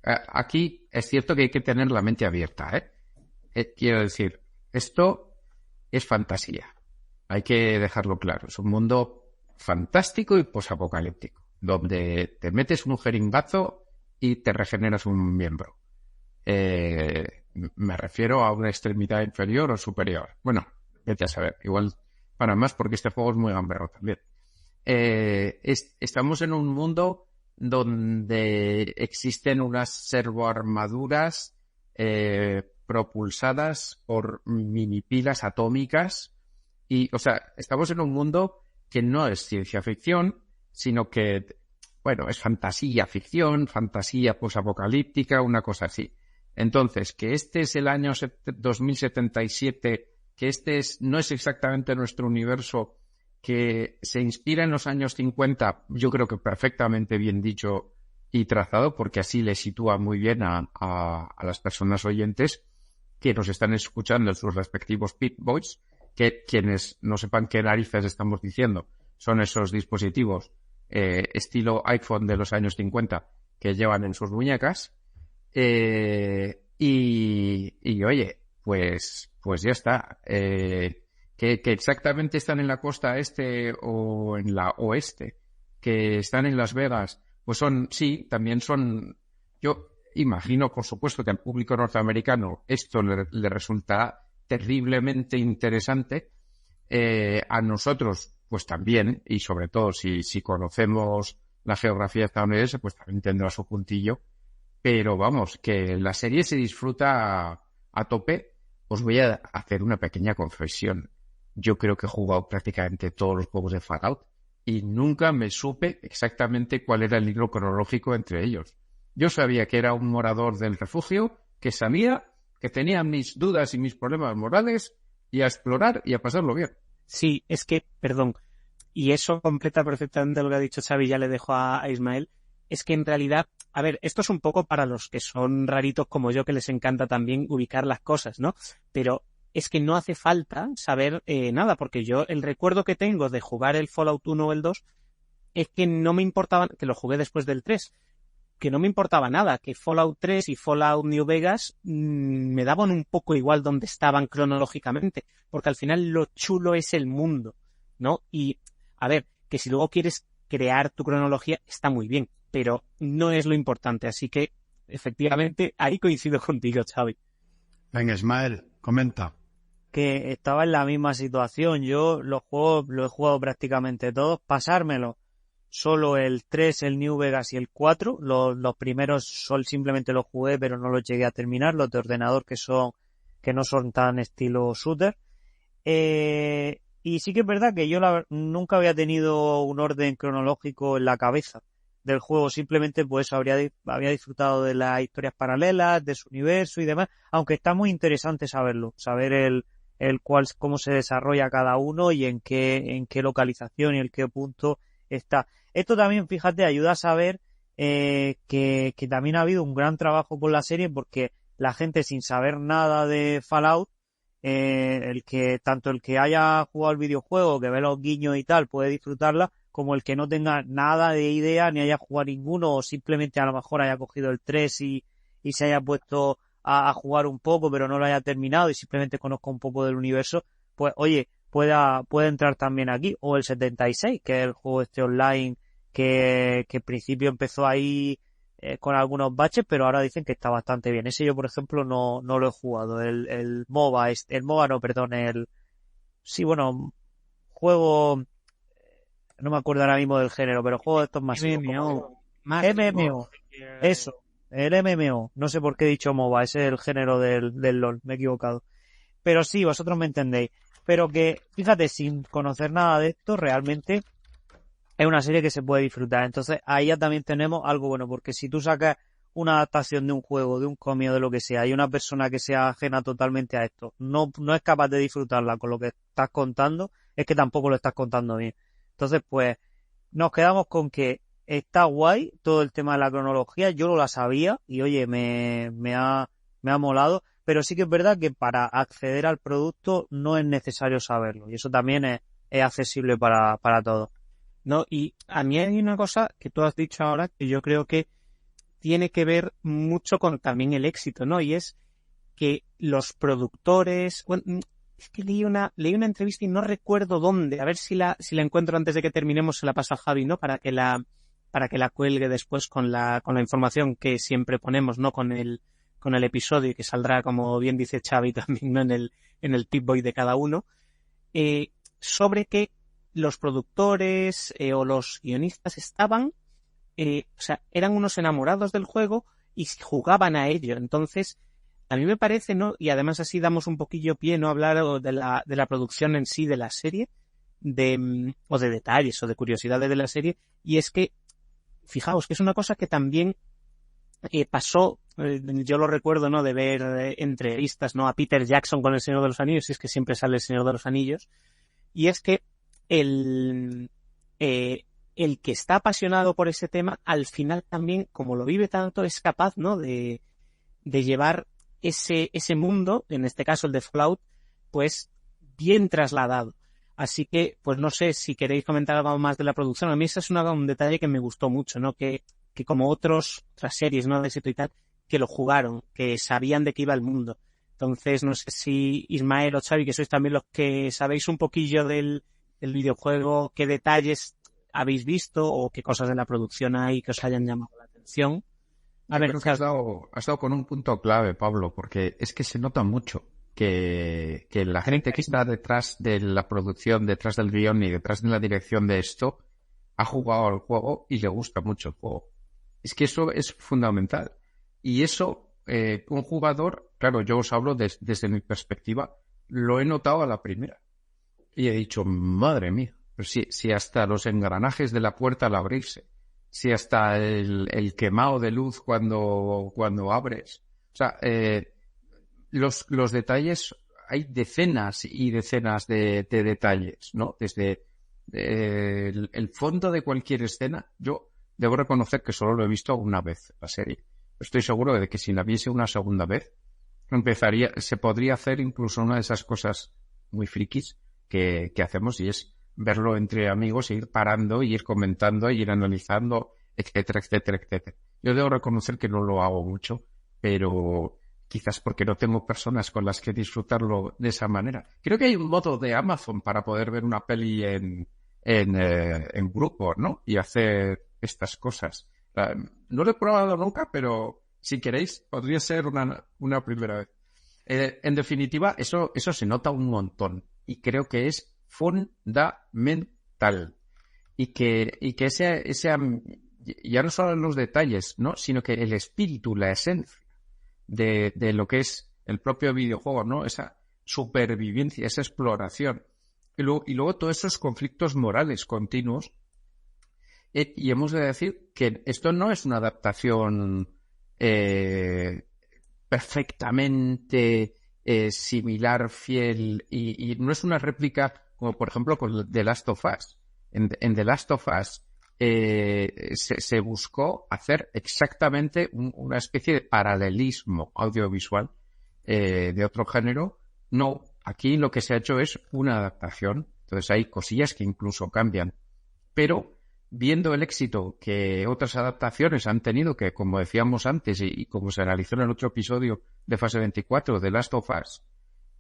Aquí es cierto que hay que tener la mente abierta, quiero decir, esto es fantasía. Hay que dejarlo claro. Es un mundo fantástico y posapocalíptico, donde te metes un jeringazo y te regeneras un miembro. Me refiero a una extremidad inferior o superior. Bueno, vete a saber. Igual para más, porque este juego es muy gamberro también. Estamos en un mundo donde existen unas servoarmaduras propulsadas por mini pilas atómicas. Y, o sea, estamos en un mundo que no es ciencia ficción, sino que, bueno, es fantasía ficción, fantasía posapocalíptica, una cosa así. Entonces, que este es el año 2077, que no es exactamente nuestro universo, que se inspira en los años 50, yo creo que perfectamente bien dicho y trazado, porque así le sitúa muy bien a las personas oyentes que nos están escuchando en sus respectivos Pip-Boys, que quienes no sepan qué narices estamos diciendo, son esos dispositivos estilo iPhone de los años 50 que llevan en sus muñecas. Y oye, pues ya está. Que exactamente están en la costa este o en la oeste, que están en Las Vegas, pues también son, yo imagino, por supuesto, que al público norteamericano esto le resulta terriblemente interesante. A nosotros, pues también, y sobre todo si conocemos la geografía estadounidense, pues también tendrá su puntillo. Pero vamos, que la serie se disfruta a tope. Os voy a hacer una pequeña confesión. Yo creo que he jugado prácticamente todos los juegos de Fallout y nunca me supe exactamente cuál era el hilo cronológico entre ellos. Yo sabía que era un morador del refugio, que sabía que tenía mis dudas y mis problemas morales, y a explorar y a pasarlo bien. Sí, es que, perdón, y eso completa perfectamente lo que ha dicho Xavi, ya le dejo a Ismael. Es que en realidad, a ver, esto es un poco para los que son raritos como yo, que les encanta también ubicar las cosas, ¿no? Pero es que no hace falta saber nada, porque yo el recuerdo que tengo de jugar el Fallout 1 o el 2 es que no me importaba, que lo jugué después del 3, que no me importaba nada, que Fallout 3 y Fallout New Vegas me daban un poco igual donde estaban cronológicamente, porque al final lo chulo es el mundo, ¿no? Y, a ver, que si luego quieres crear tu cronología está muy bien, pero no es lo importante, así que efectivamente ahí coincido contigo, Xavi. Venga, Ismael, comenta. Que estaba en la misma situación. Yo los juegos los he jugado prácticamente todos. Pasármelo solo el 3, el New Vegas y el 4. Los primeros simplemente los jugué, pero no los llegué a terminar. Los de ordenador que no son tan estilo shooter. Y sí que es verdad que yo nunca había tenido un orden cronológico en la cabeza del juego. Simplemente pues había disfrutado de las historias paralelas, de su universo y demás. Aunque está muy interesante saberlo. Saber cómo se desarrolla cada uno y en qué localización y en qué punto está. Esto también, fíjate, ayuda a saber que también ha habido un gran trabajo con la serie, porque la gente sin saber nada de Fallout, tanto el que haya jugado el videojuego, que ve los guiños y tal, puede disfrutarla, como el que no tenga nada de idea, ni haya jugado ninguno, o simplemente a lo mejor haya cogido el 3 y se haya puesto a jugar un poco, pero no lo haya terminado y simplemente conozca un poco del universo, pues oye, puede entrar también aquí. O el 76, que es el juego este online que en principio empezó ahí con algunos baches, pero ahora dicen que está bastante bien. Ese yo, por ejemplo, no lo he jugado. El MOBA, el MOBA no, perdón, sí, bueno, juego, no me acuerdo ahora mismo del género, pero juego de estos masivos. MMO, eso, el MMO. No sé por qué he dicho MOBA, ese es el género del LOL, me he equivocado. Pero sí, vosotros me entendéis. Pero que, fíjate, sin conocer nada de esto, realmente es una serie que se puede disfrutar. Entonces, ahí ya también tenemos algo bueno, porque si tú sacas una adaptación de un juego, de un cómic o de lo que sea, y una persona que sea ajena totalmente a esto, no es capaz de disfrutarla con lo que estás contando, es que tampoco lo estás contando bien. Entonces, pues, nos quedamos con que está guay todo el tema de la cronología. Yo no la sabía y, oye, me ha molado, pero sí que es verdad que para acceder al producto no es necesario saberlo, y eso también es accesible para todos. No, y a mí hay una cosa que tú has dicho ahora que yo creo que tiene que ver mucho con también el éxito, ¿no? Y es que los productores, bueno, es que leí una entrevista y no recuerdo dónde, a ver si la encuentro antes de que terminemos, se la paso a Javi, ¿no? Para que la cuelgue después con la información que siempre ponemos, ¿no? Con el episodio, que saldrá, como bien dice Xavi también, ¿no? En el tip boy de cada uno, sobre que los productores o los guionistas estaban, o sea, eran unos enamorados del juego y jugaban a ello. Entonces, a mí me parece, ¿no? Y además así damos un poquillo pie, ¿no? A hablar de la producción en sí de la serie, o de detalles o de curiosidades de la serie, y es que, fijaos, que es una cosa que también pasó, yo lo recuerdo, ¿no? De ver entrevistas, ¿no? A Peter Jackson con El Señor de los Anillos, y es que siempre sale El Señor de los Anillos, y es que el que está apasionado por ese tema, al final también, como lo vive tanto, es capaz, ¿no? De llevar ese mundo, en este caso el de Fallout, pues bien trasladado. Así que, pues no sé si queréis comentar algo más de la producción. A mí ese es un detalle que me gustó mucho, ¿no? Que como otras series, ¿no? De éxito y tal, que lo jugaron, que sabían de qué iba el mundo. Entonces, no sé si Ismael o Xavi, que sois también los que sabéis un poquillo del videojuego, qué detalles habéis visto o qué cosas de la producción hay que os hayan llamado la atención. A ver, creo que has dado con un punto clave, Pablo, porque es que se nota mucho que la gente que está detrás de la producción, detrás del guión y detrás de la dirección de esto, ha jugado al juego y le gusta mucho el juego. Es que eso es fundamental. Y eso, un jugador, claro, yo os hablo desde mi perspectiva, lo he notado a la primera. Y he dicho, madre mía, pero si hasta los engranajes de la puerta al abrirse, si hasta el quemado de luz cuando abres. O sea, los detalles, hay decenas y decenas de detalles, ¿no? Desde el fondo de cualquier escena, yo debo reconocer que solo lo he visto una vez la serie. Estoy seguro de que si la viese una segunda vez, se podría hacer incluso una de esas cosas muy frikis que hacemos, y es verlo entre amigos e ir parando, y ir comentando, y ir analizando, etcétera, etcétera, etcétera. Yo debo reconocer que no lo hago mucho, pero quizás porque no tengo personas con las que disfrutarlo de esa manera. Creo que hay un modo de Amazon para poder ver una peli en grupo, ¿no? Y hacer estas cosas. No lo he probado nunca, pero si queréis, podría ser una primera vez. En definitiva, eso se nota un montón. Y creo que es fundamental. Y que ese ya no solo los detalles, ¿no? Sino que el espíritu, la esencia de lo que es el propio videojuego, ¿no? Esa supervivencia, esa exploración. Y luego todos esos conflictos morales continuos. Y hemos de decir que esto no es una adaptación perfectamente similar, fiel, y no es una réplica como por ejemplo con The Last of Us. En The Last of Us se buscó hacer exactamente una especie de paralelismo audiovisual de otro género. No, aquí lo que se ha hecho es una adaptación. Entonces hay cosillas que incluso cambian. Pero viendo el éxito que otras adaptaciones han tenido, que como decíamos antes y como se analizó en el otro episodio de Fase 24 de Last of Us,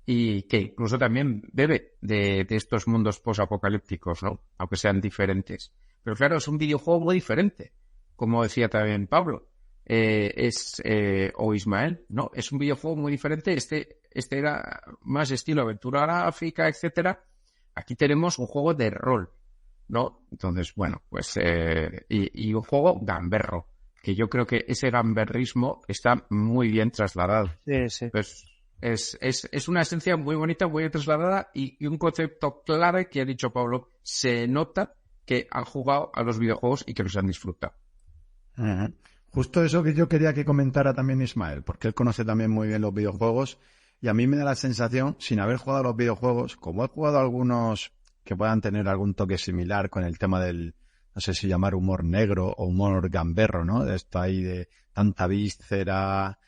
y que incluso también bebe de estos mundos posapocalípticos, ¿no? Aunque sean diferentes. Pero claro, es un videojuego muy diferente, como decía también Pablo, o Ismael, ¿no? Es un videojuego muy diferente. Este era más estilo aventura gráfica, etcétera. Aquí tenemos un juego de rol, ¿no? Entonces, bueno, pues y un juego gamberro, que yo creo que ese gamberrismo está muy bien trasladado. Sí, sí. Pues es una esencia muy bonita, muy bien trasladada y un concepto clave que ha dicho Pablo. Se nota que han jugado a los videojuegos y que los han disfrutado. Uh-huh. Justo eso que yo quería que comentara también Ismael, porque él conoce también muy bien los videojuegos y a mí me da la sensación, sin haber jugado a los videojuegos, como he jugado a algunos que puedan tener algún toque similar con el tema del, no sé si llamar humor negro o humor gamberro, ¿no? De esto ahí de tanta víscera,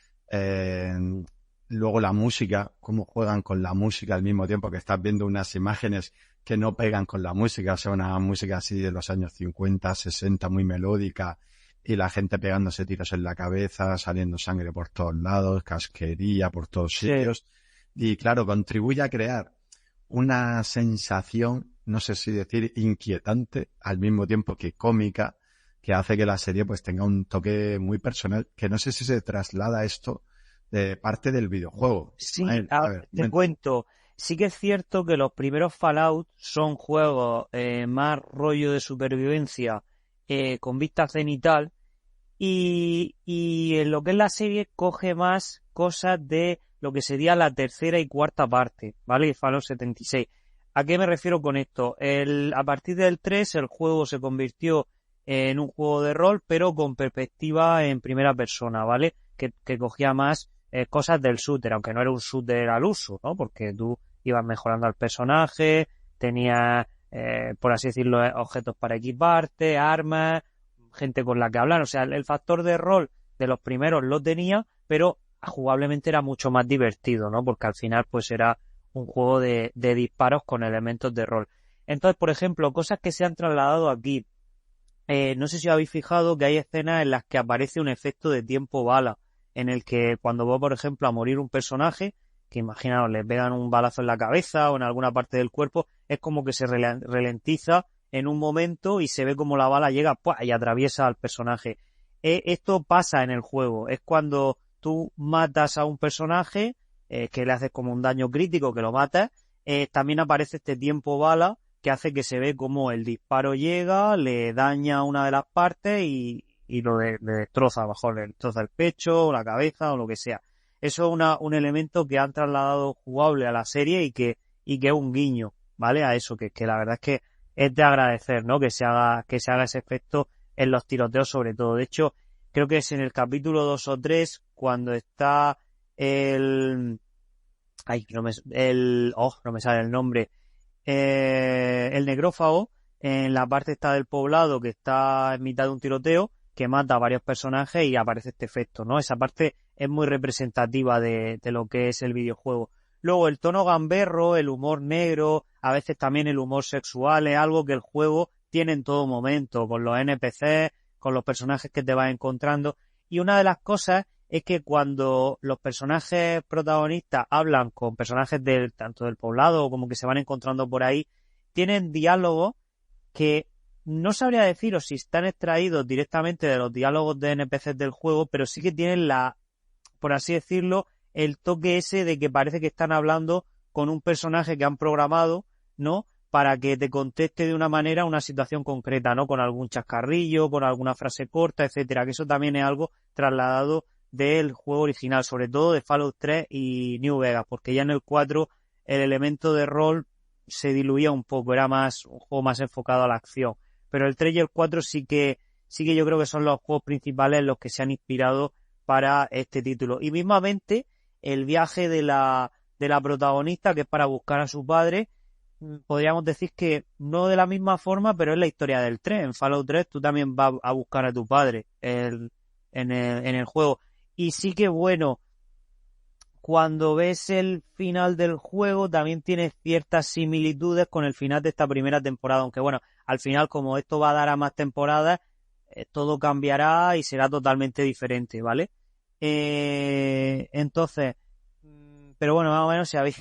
luego la música, cómo juegan con la música al mismo tiempo que estás viendo unas imágenes que no pegan con la música, o sea, una música así de los años 50, 60, muy melódica, y la gente pegándose tiros en la cabeza, saliendo sangre por todos lados, casquería por todos sitios, y claro, contribuye a crear una sensación, no sé si decir inquietante, al mismo tiempo que cómica, que hace que la serie pues tenga un toque muy personal, que no sé si se traslada esto de parte del videojuego. Sí, A ver, te cuento. Sí que es cierto que los primeros Fallout son juegos más rollo de supervivencia con vista cenital y en lo que es la serie coge más cosas de lo que sería la tercera y cuarta parte, ¿vale? Fallout 76. ¿A qué me refiero con esto? A partir del 3 el juego se convirtió en un juego de rol, pero con perspectiva en primera persona, ¿vale? Que cogía más cosas del shooter, aunque no era un shooter al uso, ¿no? Porque tú ibas mejorando al personaje, tenías, por así decirlo, objetos para equiparte, armas, gente con la que hablar. O sea, el factor de rol de los primeros lo tenía, pero jugablemente era mucho más divertido, ¿no? Porque al final, pues era un juego de disparos con elementos de rol. Entonces, por ejemplo, cosas que se han trasladado aquí. No sé si os habéis fijado que hay escenas en las que aparece un efecto de tiempo bala, en el que cuando va, por ejemplo, a morir un personaje, que imaginaos, le pegan un balazo en la cabeza o en alguna parte del cuerpo, es como que se ralentiza en un momento y se ve como la bala llega ¡pua! Y atraviesa al personaje. Esto pasa en el juego, es cuando tú matas a un personaje, que le haces como un daño crítico, que lo matas, también aparece este tiempo bala que hace que se ve como el disparo llega, le daña una de las partes y le destroza, a lo mejor le destroza el pecho, la cabeza o lo que sea. Eso es un elemento que han trasladado jugable a la serie y que es un guiño, ¿vale? A eso, que la verdad es que es de agradecer, ¿no? Que se haga ese efecto en los tiroteos sobre todo. De hecho, creo que es en el capítulo 2 o 3 cuando está no me sale el nombre. El necrófago en la parte esta del poblado que está en mitad de un tiroteo que mata a varios personajes y aparece este efecto, ¿no? Esa parte es muy representativa de lo que es el videojuego. Luego el tono gamberro, el humor negro, a veces también el humor sexual es algo que el juego tiene en todo momento, con los NPCs, con los personajes que te vas encontrando. Y una de las cosas es que cuando los personajes protagonistas hablan con personajes tanto del poblado como que se van encontrando por ahí, tienen diálogos que no sabría deciros si están extraídos directamente de los diálogos de NPCs del juego, pero sí que tienen por así decirlo, el toque ese de que parece que están hablando con un personaje que han programado, ¿no? Para que te conteste de una manera una situación concreta, ¿no? Con algún chascarrillo, con alguna frase corta, etcétera, que eso también es algo trasladado del juego original, sobre todo de Fallout 3 y New Vegas, porque ya en el 4 el elemento de rol se diluía un poco, era más un juego más enfocado a la acción, pero el 3 y el 4 sí que yo creo que son los juegos principales en los que se han inspirado para este título. Y mismamente el viaje de la protagonista, que es para buscar a su padre, podríamos decir que no de la misma forma, pero es la historia del tren. En Fallout 3 tú también vas a buscar a tu padre en el juego. Y sí que bueno, cuando ves el final del juego también tienes ciertas similitudes con el final de esta primera temporada, aunque bueno, al final como esto va a dar a más temporadas, todo cambiará y será totalmente diferente, ¿vale? Entonces, pero bueno, más o menos si habéis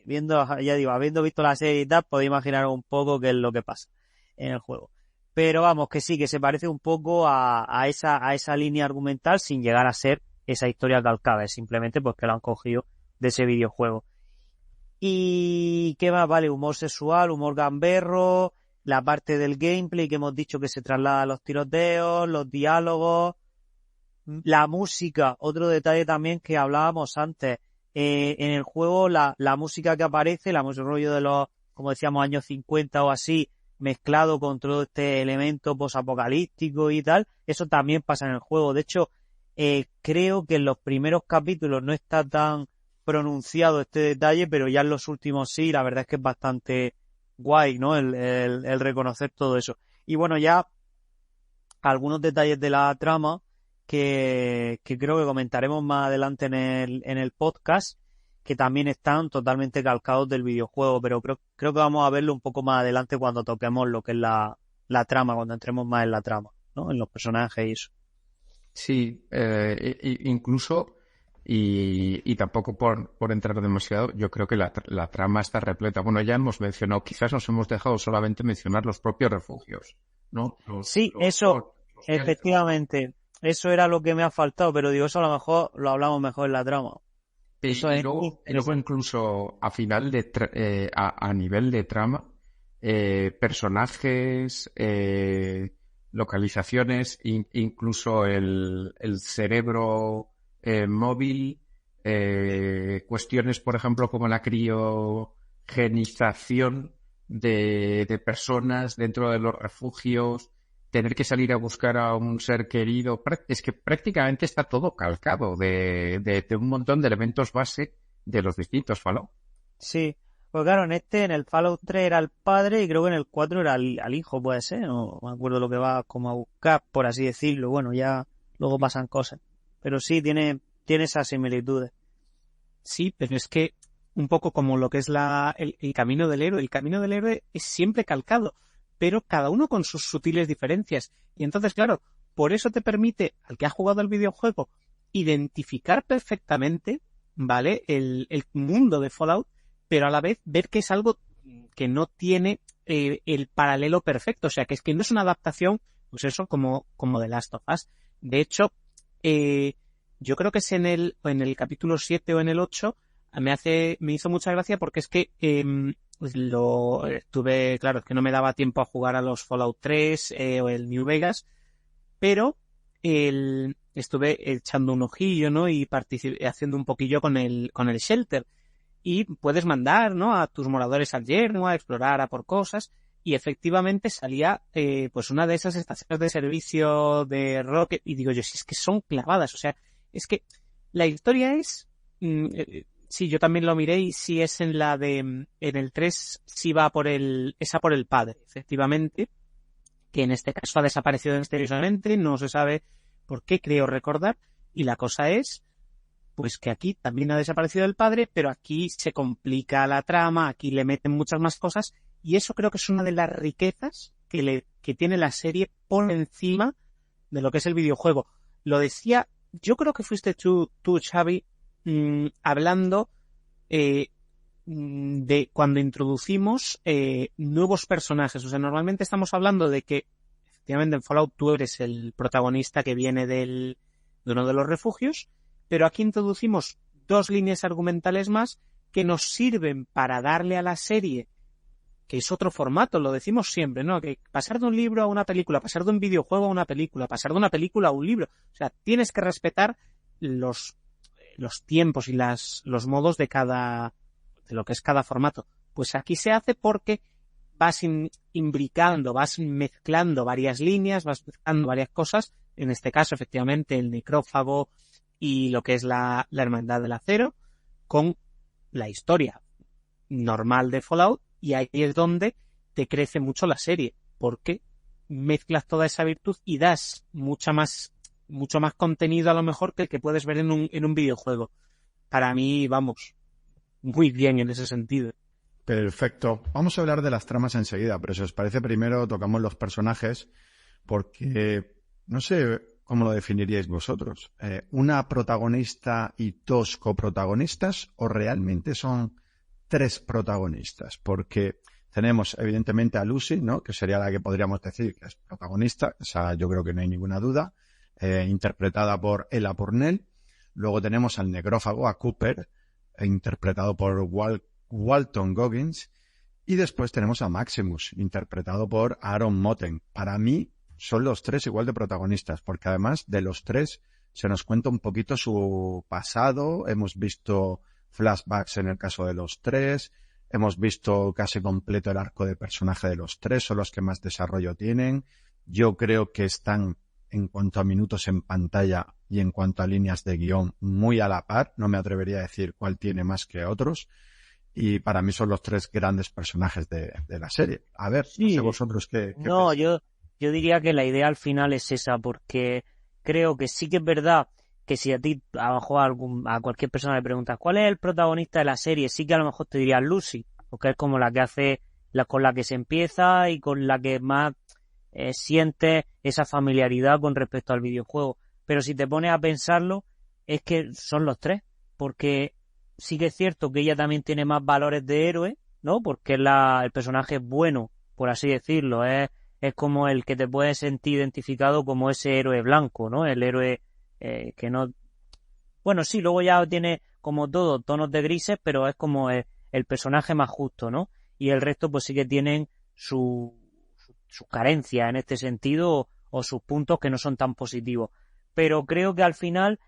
habiendo visto la serie y tal, podéis imaginaros un poco qué es lo que pasa en el juego. Pero vamos, que sí, que se parece un poco a esa línea argumental sin llegar a ser esa historia calcada, es simplemente pues que lo han cogido de ese videojuego. Y qué más, vale, humor sexual, humor gamberro, la parte del gameplay que hemos dicho que se traslada a los tiroteos, los diálogos, la música, otro detalle también que hablábamos antes, en el juego la música que aparece, la música rollo de los, como decíamos, años 50 o así, mezclado con todo este elemento posapocalíptico y tal, eso también pasa en el juego. De hecho, creo que en los primeros capítulos no está tan pronunciado este detalle, pero ya en los últimos sí, la verdad es que es bastante guay, ¿no? El reconocer todo eso. Y bueno, ya algunos detalles de la trama que creo que comentaremos más adelante en el podcast, que también están totalmente calcados del videojuego, pero creo que vamos a verlo un poco más adelante cuando toquemos lo que es la trama, cuando entremos más en la trama, ¿no? En los personajes y eso. Sí, incluso, y tampoco por entrar demasiado, yo creo que la trama está repleta. Bueno, ya hemos mencionado, quizás nos hemos dejado solamente mencionar los propios refugios, ¿no? Sí, eso, efectivamente, eso era lo que me ha faltado, pero digo, eso a lo mejor lo hablamos mejor en la trama. Eso es, luego incluso a final a nivel de trama, personajes, localizaciones, incluso el cerebro móvil, cuestiones, por ejemplo, como la criogenización de personas dentro de los refugios, tener que salir a buscar a un ser querido, es que prácticamente está todo calcado de un montón de elementos base de los distintos Fallout. Sí, pues claro, en el Fallout 3 era el padre y creo que en el 4 era al hijo, puede ser, no me acuerdo lo que va como a buscar, por así decirlo, bueno, ya luego pasan cosas, pero sí, tiene esas similitudes. Sí, pero es que un poco como lo que es el camino del héroe, el camino del héroe es siempre calcado, pero cada uno con sus sutiles diferencias. Y entonces, claro, por eso te permite, al que ha jugado el videojuego, identificar perfectamente, ¿vale?, el mundo de Fallout, pero a la vez ver que es algo que no tiene el paralelo perfecto. O sea, que es que no es una adaptación, pues eso, como The Last of Us. De hecho, yo creo que es en el capítulo 7 o en el 8, me hizo mucha gracia porque es que claro, es que no me daba tiempo a jugar a los Fallout 3 o el New Vegas, pero estuve echando un ojillo, ¿no? Y haciendo un poquillo con el Shelter. Y puedes mandar, ¿no?, a tus moradores al yermo a explorar, a por cosas, y efectivamente salía pues una de esas estaciones de servicio de Rocket, y digo yo, si es que son clavadas, o sea, es que la historia es... sí, yo también lo miré y sí es en el 3 sí va es a por el padre, efectivamente, que en este caso ha desaparecido misteriosamente, no se sabe por qué, creo recordar, y la cosa es pues que aquí también ha desaparecido el padre, pero aquí se complica la trama, aquí le meten muchas más cosas, y eso creo que es una de las riquezas que tiene la serie por encima de lo que es el videojuego. Lo decía, yo creo que fuiste tú Xavi, hablando de cuando introducimos nuevos personajes. O sea, normalmente estamos hablando de que efectivamente en Fallout tú eres el protagonista que viene de uno de los refugios, pero aquí introducimos dos líneas argumentales más que nos sirven para darle a la serie, que es otro formato, lo decimos siempre, ¿no? Que pasar de un libro a una película, pasar de un videojuego a una película, pasar de una película a un libro. O sea, tienes que respetar los tiempos y los modos de lo que es cada formato. Pues aquí se hace porque vas imbricando, vas mezclando varias líneas, vas mezclando varias cosas. En este caso, efectivamente, el necrófago y lo que es la Hermandad del Acero, con la historia normal de Fallout, y ahí es donde te crece mucho la serie, porque mezclas toda esa virtud y das mucho más contenido a lo mejor que el que puedes ver en un videojuego. Para mí, vamos, muy bien en ese sentido. Perfecto. Vamos a hablar de las tramas enseguida, pero si os parece primero tocamos los personajes porque no sé cómo lo definiríais vosotros. ¿Una protagonista y dos coprotagonistas o realmente son tres protagonistas? Porque tenemos evidentemente a Lucy, ¿no? Que sería la que podríamos decir que es protagonista, esa yo creo que no hay ninguna duda, interpretada por Ella Purnell. Luego tenemos al negrófago, a Cooper, interpretado por Walton Goggins, y después tenemos a Maximus, interpretado por Aaron Moten. Para mí son los tres igual de protagonistas, porque además de los tres se nos cuenta un poquito su pasado, hemos visto flashbacks en el caso de los tres, hemos visto casi completo el arco de personaje de los tres, son los que más desarrollo tienen. Yo creo que están, en cuanto a minutos en pantalla y en cuanto a líneas de guión, muy a la par. No me atrevería a decir cuál tiene más que otros. Y para mí son los tres grandes personajes de la serie. A ver, sí. No sé vosotros qué No, yo diría que la idea al final es esa, porque creo que sí que es verdad que si a ti, a lo mejor a cualquier persona le preguntas ¿cuál es el protagonista de la serie? Sí que a lo mejor te diría Lucy, porque es como la que hace, con la que se empieza y con la que más siente esa familiaridad con respecto al videojuego. Pero si te pones a pensarlo, es que son los tres, porque sí que es cierto que ella también tiene más valores de héroe, ¿no? Porque el personaje es bueno, por así decirlo, es como el que te puedes sentir identificado como ese héroe blanco, ¿no? El héroe que no... Bueno, sí, luego ya tiene como todo tonos de grises, pero es como el personaje más justo, ¿no? Y el resto pues sí que tienen sus carencias en este sentido o sus puntos que no son tan positivos. Pero creo que al final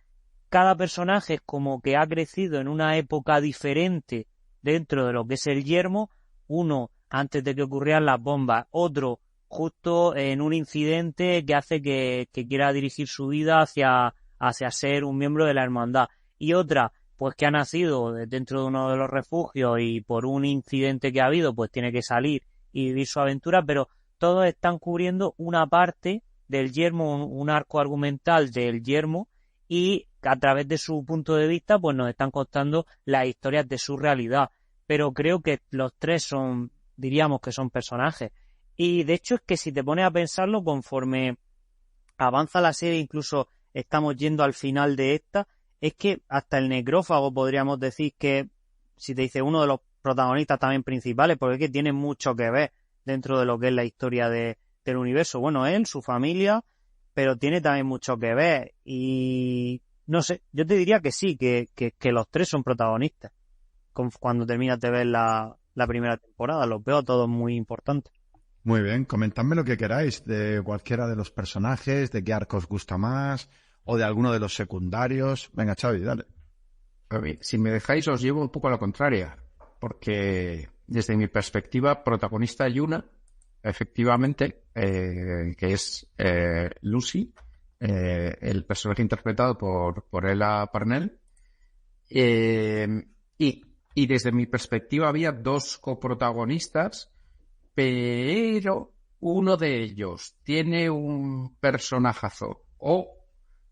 cada personaje es como que ha crecido en una época diferente dentro de lo que es el yermo. Uno antes de que ocurrieran las bombas, otro justo en un incidente que hace que quiera dirigir su vida hacia ser un miembro de la hermandad, y otra pues que ha nacido dentro de uno de los refugios y por un incidente que ha habido pues tiene que salir y vivir su aventura, pero todos están cubriendo una parte del yermo, un arco argumental del yermo, y a través de su punto de vista pues nos están contando las historias de su realidad. Pero creo que los tres diríamos que son personajes. Y de hecho es que si te pones a pensarlo, conforme avanza la serie, incluso estamos yendo al final de esta, es que hasta el necrófago podríamos decir que, si te dice uno de los protagonistas también principales, porque es que tiene mucho que ver dentro de lo que es la historia del universo. Bueno, él, su familia, pero tiene también mucho que ver. Y no sé, yo te diría que sí, que los tres son protagonistas. Cuando terminas de ver la primera temporada, los veo todos muy importantes. Muy bien, comentadme lo que queráis de cualquiera de los personajes, de qué arco os gusta más, o de alguno de los secundarios. Venga, Xavi, dale. A ver, si me dejáis os llevo un poco a la contraria, porque desde mi perspectiva protagonista hay una, efectivamente, que es Lucy, el personaje interpretado por Ella Purnell, y desde mi perspectiva había dos coprotagonistas, pero uno de ellos tiene un personajazo o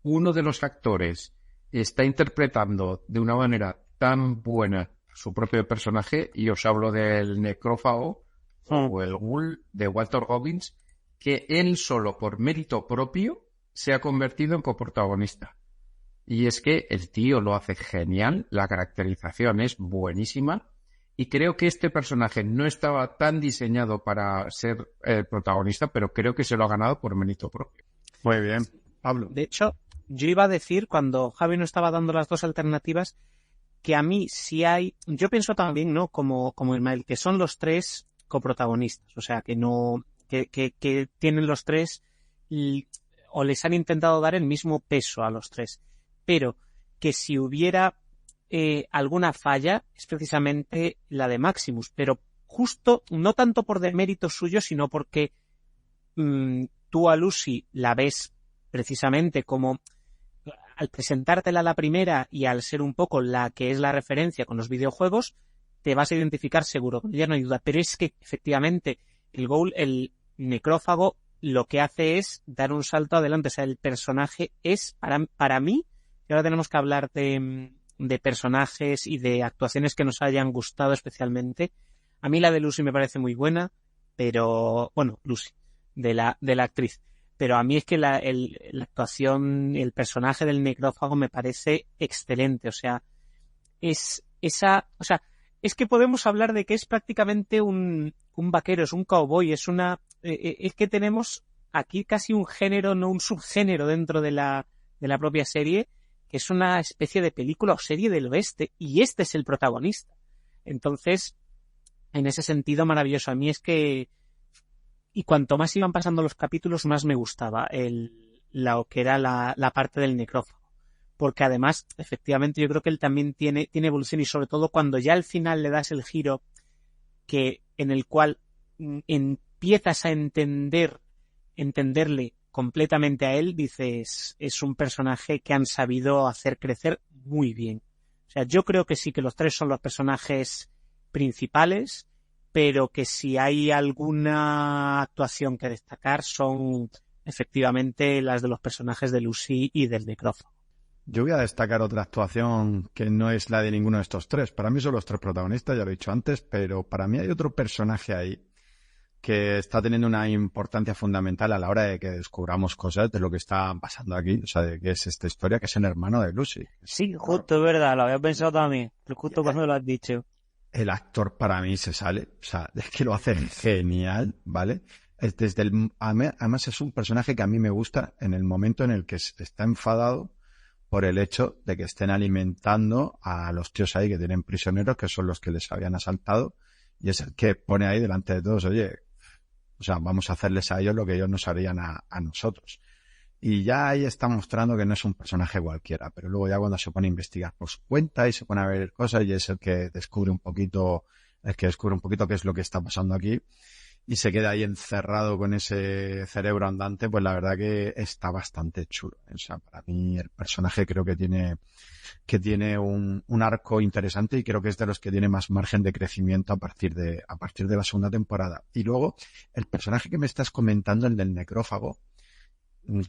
uno de los actores está interpretando de una manera tan buena su propio personaje, y os hablo del necrófago o el ghoul de Walton Goggins, que él solo por mérito propio se ha convertido en coprotagonista. Y es que el tío lo hace genial, la caracterización es buenísima, y creo que este personaje no estaba tan diseñado para ser el protagonista, pero creo que se lo ha ganado por mérito propio. Muy bien. Pablo. De hecho, yo iba a decir, cuando Javi nos estaba dando las dos alternativas, que a mí sí hay... Yo pienso también, ¿no? Como Ismael, que son los tres coprotagonistas. O sea, que no... que tienen los tres o les han intentado dar el mismo peso a los tres. Pero que si hubiera alguna falla es precisamente la de Maximus, pero justo no tanto por demérito suyo, sino porque tú a Lucy la ves precisamente como, al presentártela la primera y al ser un poco la que es la referencia con los videojuegos, te vas a identificar seguro, ya no hay duda. Pero es que efectivamente el necrófago lo que hace es dar un salto adelante. O sea, el personaje es, para mí, y ahora tenemos que hablar de personajes y de actuaciones que nos hayan gustado especialmente. A mí la de Lucy me parece muy buena, pero, bueno, Lucy, de la actriz. Pero a mí es que la actuación, el personaje del necrófago me parece excelente. O sea, es que podemos hablar de que es prácticamente un vaquero, es un cowboy, es que tenemos aquí casi un género, no un subgénero dentro de la propia serie, que es una especie de película o serie del oeste, y este es el protagonista. Entonces, en ese sentido, maravilloso. A mí es que, y cuanto más iban pasando los capítulos, más me gustaba lo que era la parte del necrófago. Porque además, efectivamente, yo creo que él también tiene evolución, y sobre todo cuando ya al final le das el giro en el cual empiezas a entenderle completamente a él, dices, es un personaje que han sabido hacer crecer muy bien. O sea, yo creo que sí, que los tres son los personajes principales, pero que si hay alguna actuación que destacar son efectivamente las de los personajes de Lucy y del necrófago. Yo voy a destacar otra actuación que no es la de ninguno de estos tres. Para mí son los tres protagonistas, ya lo he dicho antes, pero para mí hay otro personaje ahí que está teniendo una importancia fundamental a la hora de que descubramos cosas de lo que está pasando aquí, o sea, de qué es esta historia, que es el hermano de Lucy. Sí, justo, es verdad, lo había pensado también, justo cuando lo has dicho. El actor para mí se sale, o sea, es que lo hace genial, ¿vale? Además es un personaje que a mí me gusta en el momento en el que está enfadado por el hecho de que estén alimentando a los tíos ahí que tienen prisioneros, que son los que les habían asaltado, y es el que pone ahí delante de todos, oye, o sea, vamos a hacerles a ellos lo que ellos nos harían a nosotros. Y ya ahí está mostrando que no es un personaje cualquiera, pero luego ya cuando se pone a investigar por su cuenta y se pone a ver cosas, y es el que descubre un poquito qué es lo que está pasando aquí, y se queda ahí encerrado con ese cerebro andante, pues la verdad que está bastante chulo. O sea, para mí el personaje creo que tiene un arco interesante, y creo que es de los que tiene más margen de crecimiento a partir de la segunda temporada. Y luego, el personaje que me estás comentando, el del necrófago,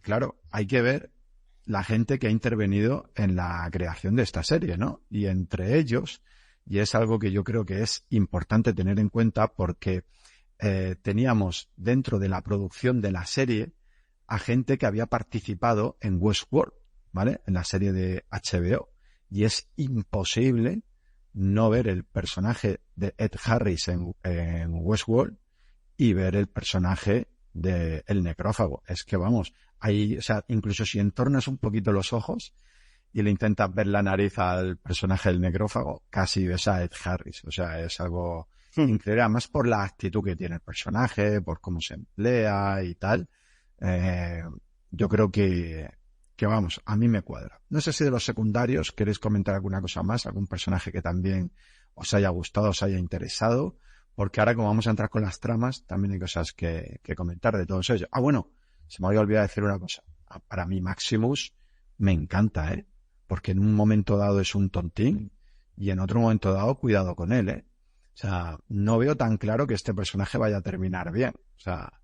claro, hay que ver la gente que ha intervenido en la creación de esta serie, ¿no? Y entre ellos, y es algo que yo creo que es importante tener en cuenta, porque teníamos dentro de la producción de la serie a gente que había participado en Westworld, ¿vale? En la serie de HBO. Y es imposible no ver el personaje de Ed Harris en Westworld y ver el personaje de el necrófago. Es que vamos, ahí, o sea, incluso si entornas un poquito los ojos y le intentas ver la nariz al personaje del necrófago, casi ves a Ed Harris. O sea, es algo increíble, además por la actitud que tiene el personaje, por cómo se emplea y tal. Yo creo que vamos, a mí me cuadra. No sé si de los secundarios queréis comentar alguna cosa más, algún personaje que también os haya gustado, os haya interesado, porque ahora como vamos a entrar con las tramas, también hay cosas que comentar de todos ellos. Ah, bueno, se me había olvidado decir una cosa. Para mí Maximus me encanta, porque en un momento dado es un tontín y en otro momento dado cuidado con él, O sea, no veo tan claro que este personaje vaya a terminar bien. O sea,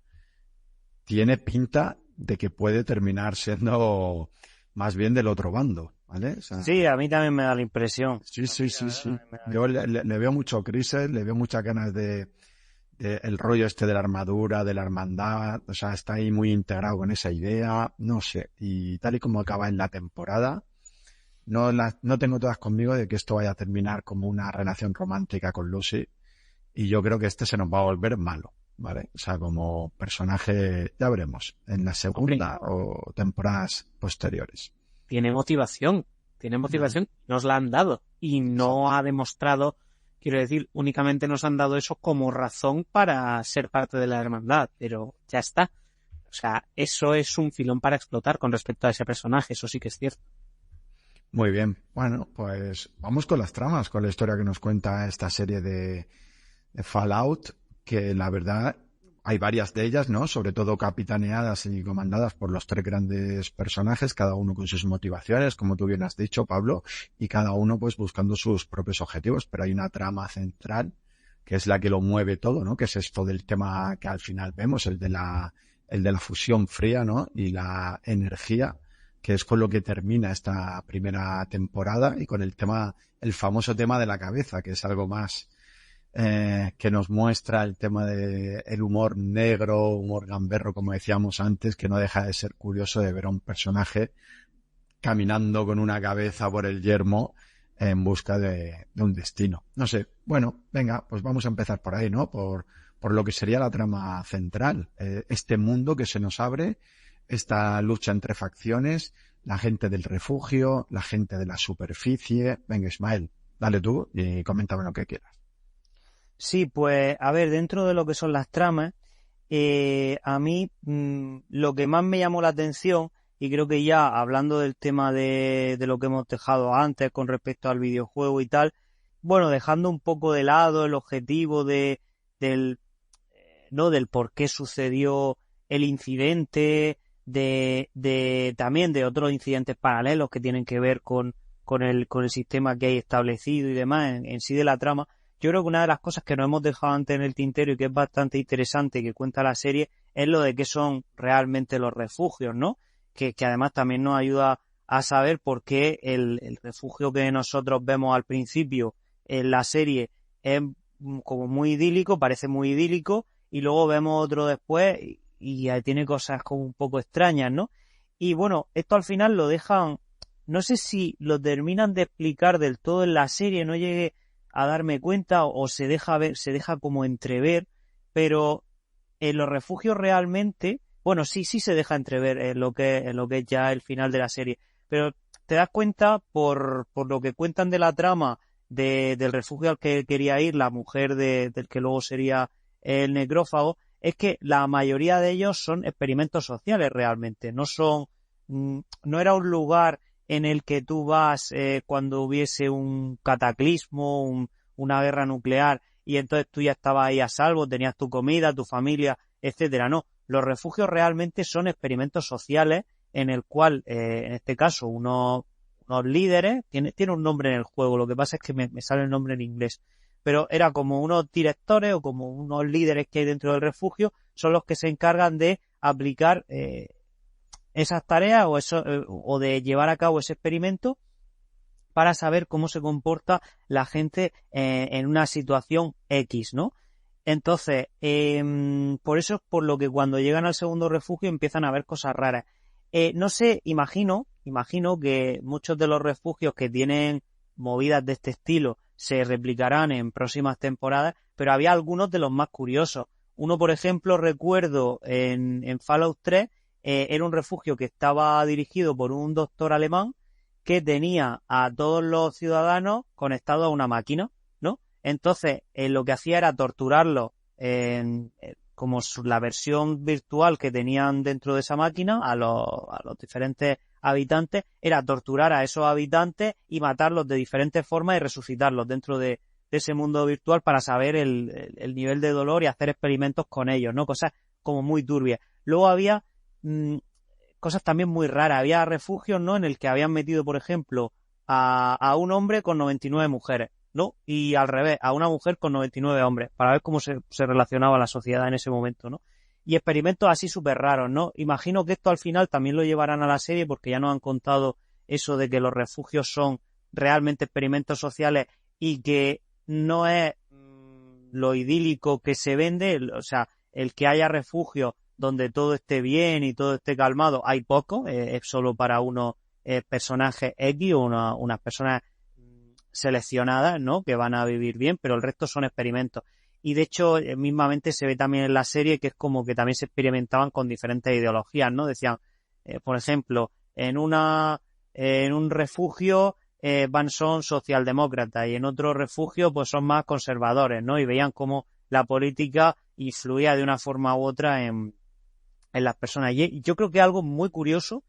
tiene pinta de que puede terminar siendo más bien del otro bando, ¿vale? O sea, sí, a mí también me da la impresión. Sí. Yo le veo mucho crisis, le veo muchas ganas de el rollo este de la armadura, de la hermandad, o sea, está ahí muy integrado con esa idea, no sé. Y tal y como acaba en la temporada, no tengo todas conmigo de que esto vaya a terminar como una relación romántica con Lucy, y yo creo que este se nos va a volver malo, ¿vale? O sea, como personaje, ya veremos, en la segunda o temporadas posteriores. Tiene motivación, nos la han dado, y no ha demostrado, quiero decir, únicamente nos han dado eso como razón para ser parte de la hermandad, pero ya está. O sea, eso es un filón para explotar con respecto a ese personaje, eso sí que es cierto. Muy bien, bueno, pues vamos con las tramas, con la historia que nos cuenta esta serie de Fallout, que la verdad hay varias de ellas, ¿no? Sobre todo capitaneadas y comandadas por los 3 grandes personajes, cada uno con sus motivaciones, como tú bien has dicho, Pablo, y cada uno pues buscando sus propios objetivos, pero hay una trama central que es la que lo mueve todo, ¿no? Que es esto del tema que al final vemos, el de la fusión fría, ¿no? Y la energía, que es con lo que termina esta primera temporada, y con el famoso tema de la cabeza, que es algo más que nos muestra el tema de el humor negro, humor gamberro, como decíamos antes, que no deja de ser curioso de ver a un personaje caminando con una cabeza por el yermo en busca de un destino. No sé, bueno, venga, pues vamos a empezar por ahí, ¿no? Por lo que sería la trama central. Este mundo que se nos abre, esta lucha entre facciones, la gente del refugio, la gente de la superficie. Venga, Ismael, dale tú y coméntame lo que quieras. Sí, pues a ver, dentro de lo que son las tramas, a mí lo que más me llamó la atención, y creo que ya hablando del tema de lo que hemos dejado antes con respecto al videojuego y tal, bueno, dejando un poco de lado el objetivo del por qué sucedió el incidente, también de otros incidentes paralelos que tienen que ver con el sistema que hay establecido y demás en sí de la trama. Yo creo que una de las cosas que nos hemos dejado antes en el tintero y que es bastante interesante que cuenta la serie es lo de qué son realmente los refugios, ¿no? Que además también nos ayuda a saber por qué el refugio que nosotros vemos al principio en la serie es como muy idílico, parece muy idílico, y luego vemos otro después y tiene cosas como un poco extrañas, ¿no? Y bueno, esto al final lo dejan, no sé si lo terminan de explicar del todo en la serie, no llegué a darme cuenta o se deja ver, se deja como entrever, pero en los refugios realmente, bueno, sí se deja entrever en lo que es ya el final de la serie, pero te das cuenta por lo que cuentan de la trama del refugio al que quería ir la mujer del que luego sería el necrófago, es que la mayoría de ellos son experimentos sociales realmente, no era un lugar en el que tú vas cuando hubiese un cataclismo, una guerra nuclear, y entonces tú ya estabas ahí a salvo, tenías tu comida, tu familia, etcétera. No, los refugios realmente son experimentos sociales en el cual, en este caso, unos líderes, tiene un nombre en el juego, lo que pasa es que me sale el nombre en inglés, pero era como unos directores o como unos líderes que hay dentro del refugio, son los que se encargan de aplicar esas tareas o de llevar a cabo ese experimento para saber cómo se comporta la gente en una situación X, ¿no? Entonces, por eso es por lo que cuando llegan al segundo refugio empiezan a ver cosas raras. No sé, imagino que muchos de los refugios que tienen movidas de este estilo se replicarán en próximas temporadas, pero había algunos de los más curiosos. Uno, por ejemplo, recuerdo en Fallout 3, era un refugio que estaba dirigido por un doctor alemán que tenía a todos los ciudadanos conectados a una máquina, ¿no? Entonces, lo que hacía era torturarlos como la versión virtual que tenían dentro de esa máquina a los diferentes habitantes, era torturar a esos habitantes y matarlos de diferentes formas y resucitarlos dentro de ese mundo virtual para saber el nivel de dolor y hacer experimentos con ellos, ¿no? Cosas como muy turbias. Luego había cosas también muy raras. Había refugios, ¿no? En el que habían metido, por ejemplo, a un hombre con 99 mujeres, ¿no? Y al revés, a una mujer con 99 hombres, para ver cómo se relacionaba la sociedad en ese momento, ¿no? Y experimentos así súper raros, ¿no? Imagino que esto al final también lo llevarán a la serie porque ya nos han contado eso de que los refugios son realmente experimentos sociales y que no es lo idílico que se vende, o sea, el que haya refugios donde todo esté bien y todo esté calmado, hay poco, es solo para unos personajes X o unas personas seleccionadas, ¿no? Que van a vivir bien, pero el resto son experimentos. Y de hecho, mismamente se ve también en la serie que es como que también se experimentaban con diferentes ideologías, ¿no? Decían, por ejemplo, en un refugio son socialdemócratas y en otro refugio pues son más conservadores, ¿no? Y veían cómo la política influía de una forma u otra en las personas. Y yo creo que es algo muy curioso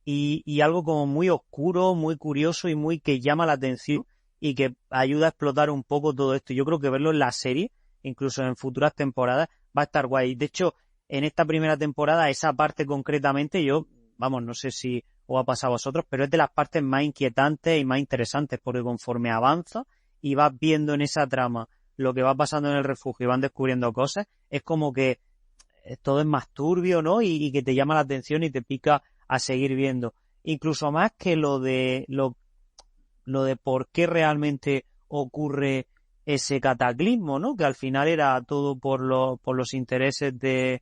y algo como muy oscuro, muy curioso y muy que llama la atención y que ayuda a explotar un poco todo esto. Yo creo que verlo en la serie, incluso en futuras temporadas, va a estar guay. De hecho, en esta primera temporada, esa parte concretamente, yo, vamos, no sé si os ha pasado a vosotros, pero es de las partes más inquietantes y más interesantes, porque conforme avanza y vas viendo en esa trama lo que va pasando en el refugio y van descubriendo cosas, es como que todo es más turbio, ¿no? Y que te llama la atención y te pica a seguir viendo. Incluso más que lo de por qué realmente ocurre ese cataclismo, ¿no? Que al final era todo por los intereses de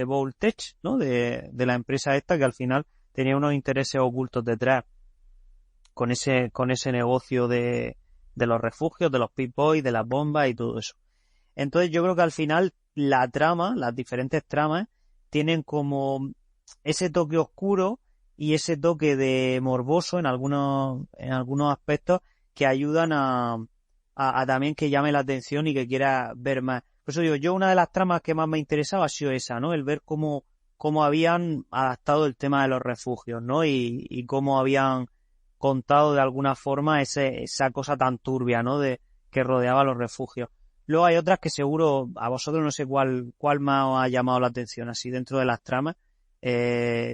Vault-Tec, ¿no? De la empresa esta, que al final tenía unos intereses ocultos detrás con ese negocio de los refugios, de los Pip-Boy, de las bombas y todo eso. Entonces yo creo que al final la trama, las diferentes tramas, tienen como ese toque oscuro y ese toque de morboso en algunos aspectos que ayudan a también que llame la atención y que quiera ver más. Por eso digo, yo una de las tramas que más me interesaba ha sido esa, ¿no? El ver cómo habían adaptado el tema de los refugios, ¿no? Y cómo habían contado de alguna forma esa cosa tan turbia, ¿no? Que rodeaba los refugios. Luego hay otras que seguro a vosotros no sé cuál más os ha llamado la atención así dentro de las tramas.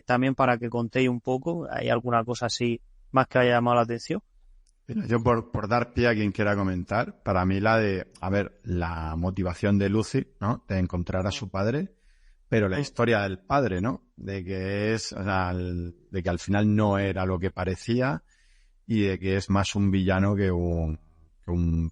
También para que contéis un poco, ¿hay alguna cosa así más que haya llamado la atención? Mira, yo por dar pie a quien quiera comentar, para mí la motivación de Lucy, ¿no? De encontrar a su padre, pero la historia del padre, ¿no? De que de que al final no era lo que parecía y de que es más un villano que un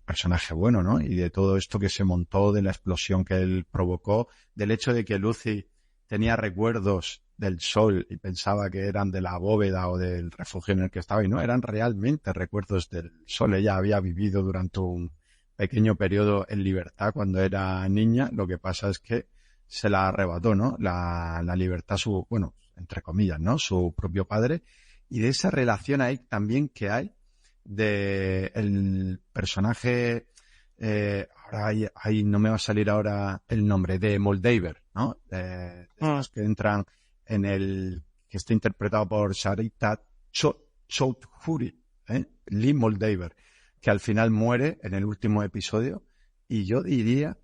personaje bueno, ¿no? Y de todo esto que se montó, de la explosión que él provocó, del hecho de que Lucy tenía recuerdos del sol y pensaba que eran de la bóveda o del refugio en el que estaba, y no, eran realmente recuerdos del sol. Ella había vivido durante un pequeño periodo en libertad cuando era niña. Lo que pasa es que se la arrebató, ¿no? La libertad, entre comillas, ¿no? Su propio padre. Y de esa relación ahí también que hay de el personaje, ahora ahí no me va a salir ahora el nombre, de Moldaver, ¿no? De los que entran que está interpretado por Sarita Choudhury, Lee Moldaver, que al final muere en el último episodio. Y yo diría,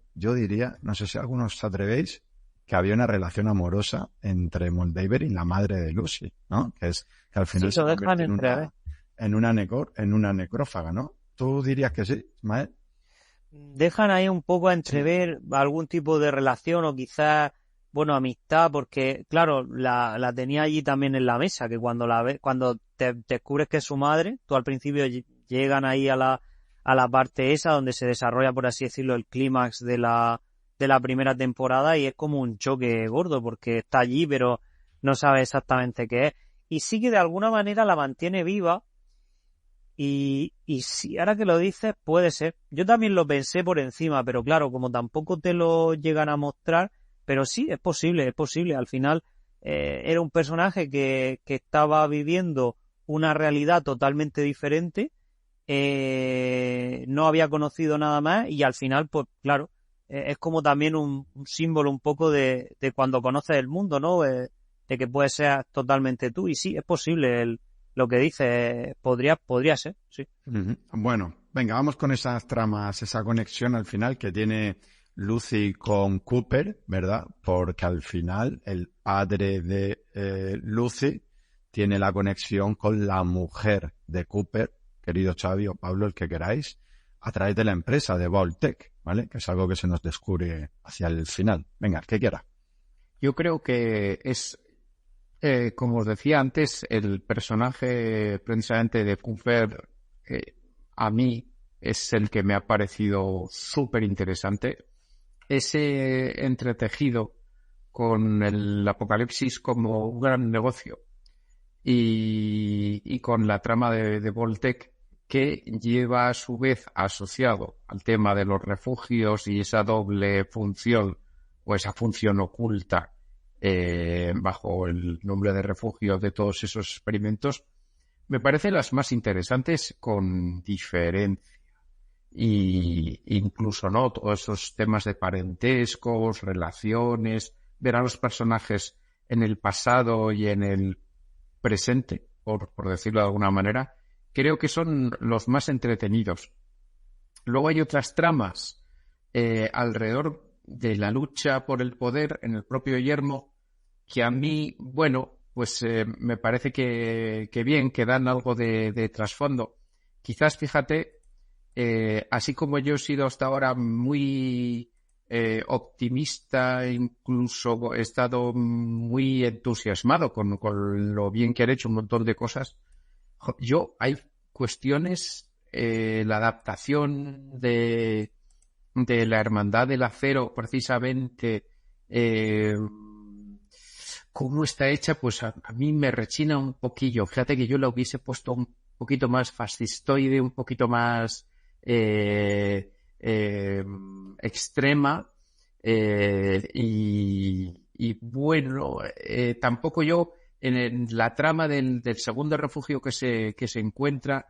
no sé si algunos os atrevéis, que había una relación amorosa entre Moldaver y la madre de Lucy, ¿no? Que al final se convierte en una necrófaga, ¿no? ¿Tú dirías que sí, Ismael? Dejan ahí un poco a entrever algún tipo de relación o quizás, amistad, porque claro, la tenía allí también en la mesa, que cuando te descubres que es su madre, tú al principio llegan ahí a la parte esa donde se desarrolla, por así decirlo, el clímax de la primera temporada, y es como un choque gordo porque está allí pero no sabe exactamente qué es, y sí que de alguna manera la mantiene viva. Y si ahora que lo dices, puede ser. Yo también lo pensé por encima, pero claro, como tampoco te lo llegan a mostrar, pero sí, es posible. Al final era un personaje que estaba viviendo una realidad totalmente diferente, no había conocido nada más, y al final, pues claro, es como también un símbolo un poco de cuando conoces el mundo, ¿no? De que puedes ser totalmente tú, y sí, es posible lo que dice, podría ser, sí. Uh-huh. Bueno, venga, vamos con esas tramas, esa conexión al final que tiene Lucy con Cooper, ¿verdad? Porque al final el padre de Lucy tiene la conexión con la mujer de Cooper, querido Xavi o Pablo, el que queráis, a través de la empresa de Vault-Tec, ¿vale? Que es algo que se nos descubre hacia el final. Venga, el que quiera. Yo creo que es... como os decía antes, el personaje precisamente de Cooper a mí es el que me ha parecido súper interesante. Ese entretejido con el apocalipsis como un gran negocio y con la trama de Vault-Tec, que lleva a su vez asociado al tema de los refugios y esa doble función o esa función oculta bajo el nombre de refugio de todos esos experimentos, me parecen las más interesantes con diferencia. Y incluso, ¿no? Todos esos temas de parentescos, relaciones, ver a los personajes en el pasado y en el presente, por decirlo de alguna manera, creo que son los más entretenidos. Luego hay otras tramas alrededor de la lucha por el poder en el propio yermo, que a mí, bueno, pues me parece que bien, que dan algo de trasfondo. Quizás, fíjate, así como yo he sido hasta ahora muy optimista, incluso he estado muy entusiasmado con lo bien que han hecho un montón de cosas, hay cuestiones, la adaptación de la Hermandad del Acero, precisamente, cómo está hecha, pues a mí me rechina un poquillo. Fíjate que yo la hubiese puesto un poquito más fascistoide, un poquito más extrema, y bueno, tampoco yo en la trama del segundo refugio que se encuentra,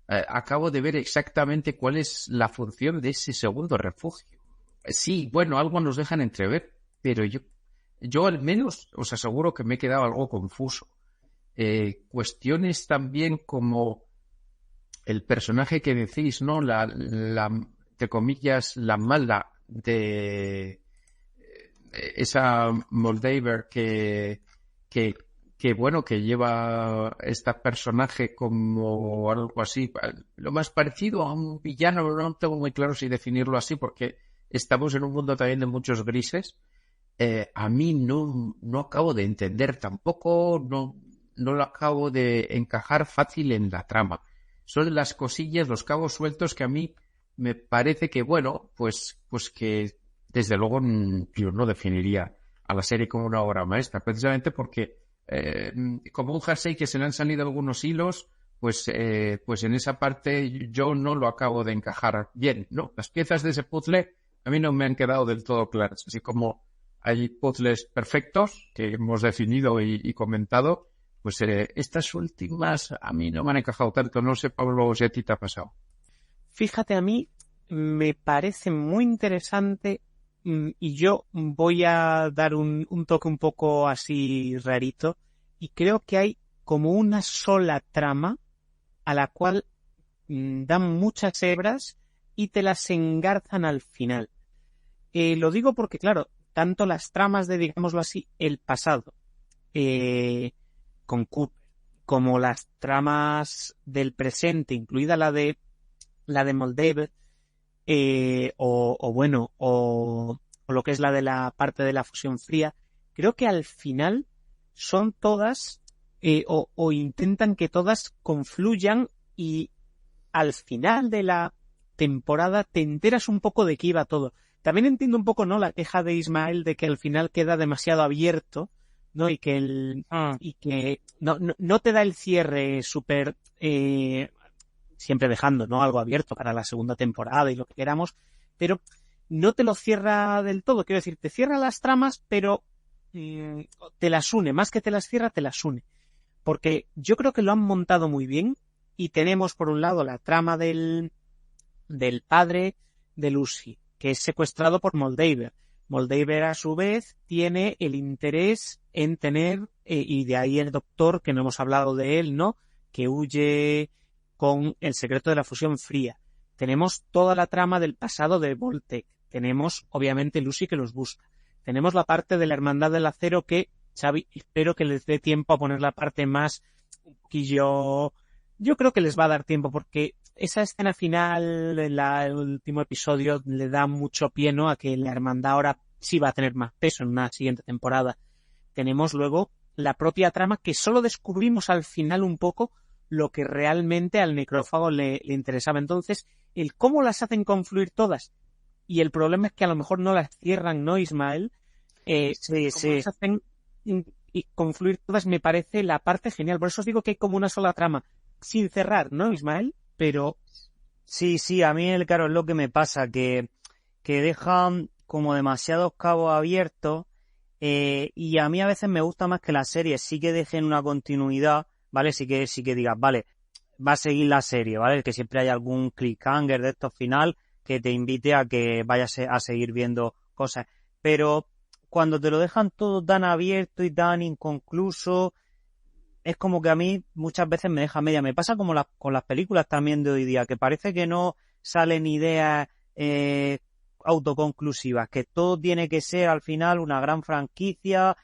acabo de ver exactamente cuál es la función de ese segundo refugio. Sí, bueno, algo nos dejan entrever, pero yo al menos os aseguro que me he quedado algo confuso. Cuestiones también como el personaje que decís, ¿no? La entre comillas, la mala de esa Moldaver que bueno, que lleva este personaje como algo así, lo más parecido a un villano, no tengo muy claro si definirlo así, porque estamos en un mundo también de muchos grises. A mí no acabo de entender tampoco, no lo acabo de encajar fácil en la trama. Son las cosillas, los cabos sueltos que a mí me parece que, bueno, pues que desde luego yo no definiría a la serie como una obra maestra, precisamente porque como un jersey que se le han salido algunos hilos, pues en esa parte yo no lo acabo de encajar bien, ¿no? Las piezas de ese puzzle a mí no me han quedado del todo claras, así como hay puzzles perfectos que hemos definido y comentado, pues estas últimas a mí no me han encajado tanto. No sé, Pablo, si a ti te ha pasado. Fíjate, a mí me parece muy interesante y yo voy a dar un toque un poco así rarito, y creo que hay como una sola trama a la cual dan muchas hebras y te las engarzan al final. Lo digo porque, claro, tanto las tramas de, digámoslo así, el pasado con Cooper, como las tramas del presente, incluida la de Moldaver, o lo que es la de la parte de la fusión fría, creo que al final son todas, o intentan que todas confluyan, y al final de la temporada te enteras un poco de qué iba todo. También entiendo un poco, ¿no?, la queja de Ismael de que al final queda demasiado abierto, ¿no? Y que no te da el cierre súper, siempre dejando, ¿no?, algo abierto para la segunda temporada y lo que queramos, pero no te lo cierra del todo. Quiero decir, te cierra las tramas, pero te las une. Más que te las cierra, te las une. Porque yo creo que lo han montado muy bien, y tenemos por un lado la trama del padre de Lucy, que es secuestrado por Moldaver. Moldaver, a su vez, tiene el interés en tener, y de ahí el doctor, que no hemos hablado de él, ¿no?, que huye con el secreto de la fusión fría. Tenemos toda la trama del pasado de Voltec. Tenemos, obviamente, Lucy que los busca. Tenemos la parte de la Hermandad del Acero que, Xavi, espero que les dé tiempo a poner la parte más un poquillo. Yo creo que les va a dar tiempo, porque esa escena final, el último episodio, le da mucho pie, ¿no?, a que la hermandad ahora sí va a tener más peso en una siguiente temporada. Tenemos luego la propia trama, que solo descubrimos al final un poco lo que realmente al necrófago le interesaba. Entonces, el cómo las hacen confluir todas, y el problema es que a lo mejor no las cierran, ¿no, Ismael? Sí. Las hacen y confluir todas, me parece la parte genial. Por eso os digo que hay como una sola trama, sin cerrar, ¿no, Ismael? Pero sí, a mí, claro, es lo que me pasa, que dejan como demasiados cabos abiertos, y a mí a veces me gusta más que las series sí que dejen una continuidad, ¿vale? Sí que digas, vale, va a seguir la serie, ¿vale? Que siempre hay algún cliffhanger de estos final que te invite a que vayas a seguir viendo cosas. Pero cuando te lo dejan todo tan abierto y tan inconcluso, es como que a mí muchas veces me deja media. Me pasa como con las películas también de hoy día, que parece que no salen ideas autoconclusivas, que todo tiene que ser al final una gran franquicia,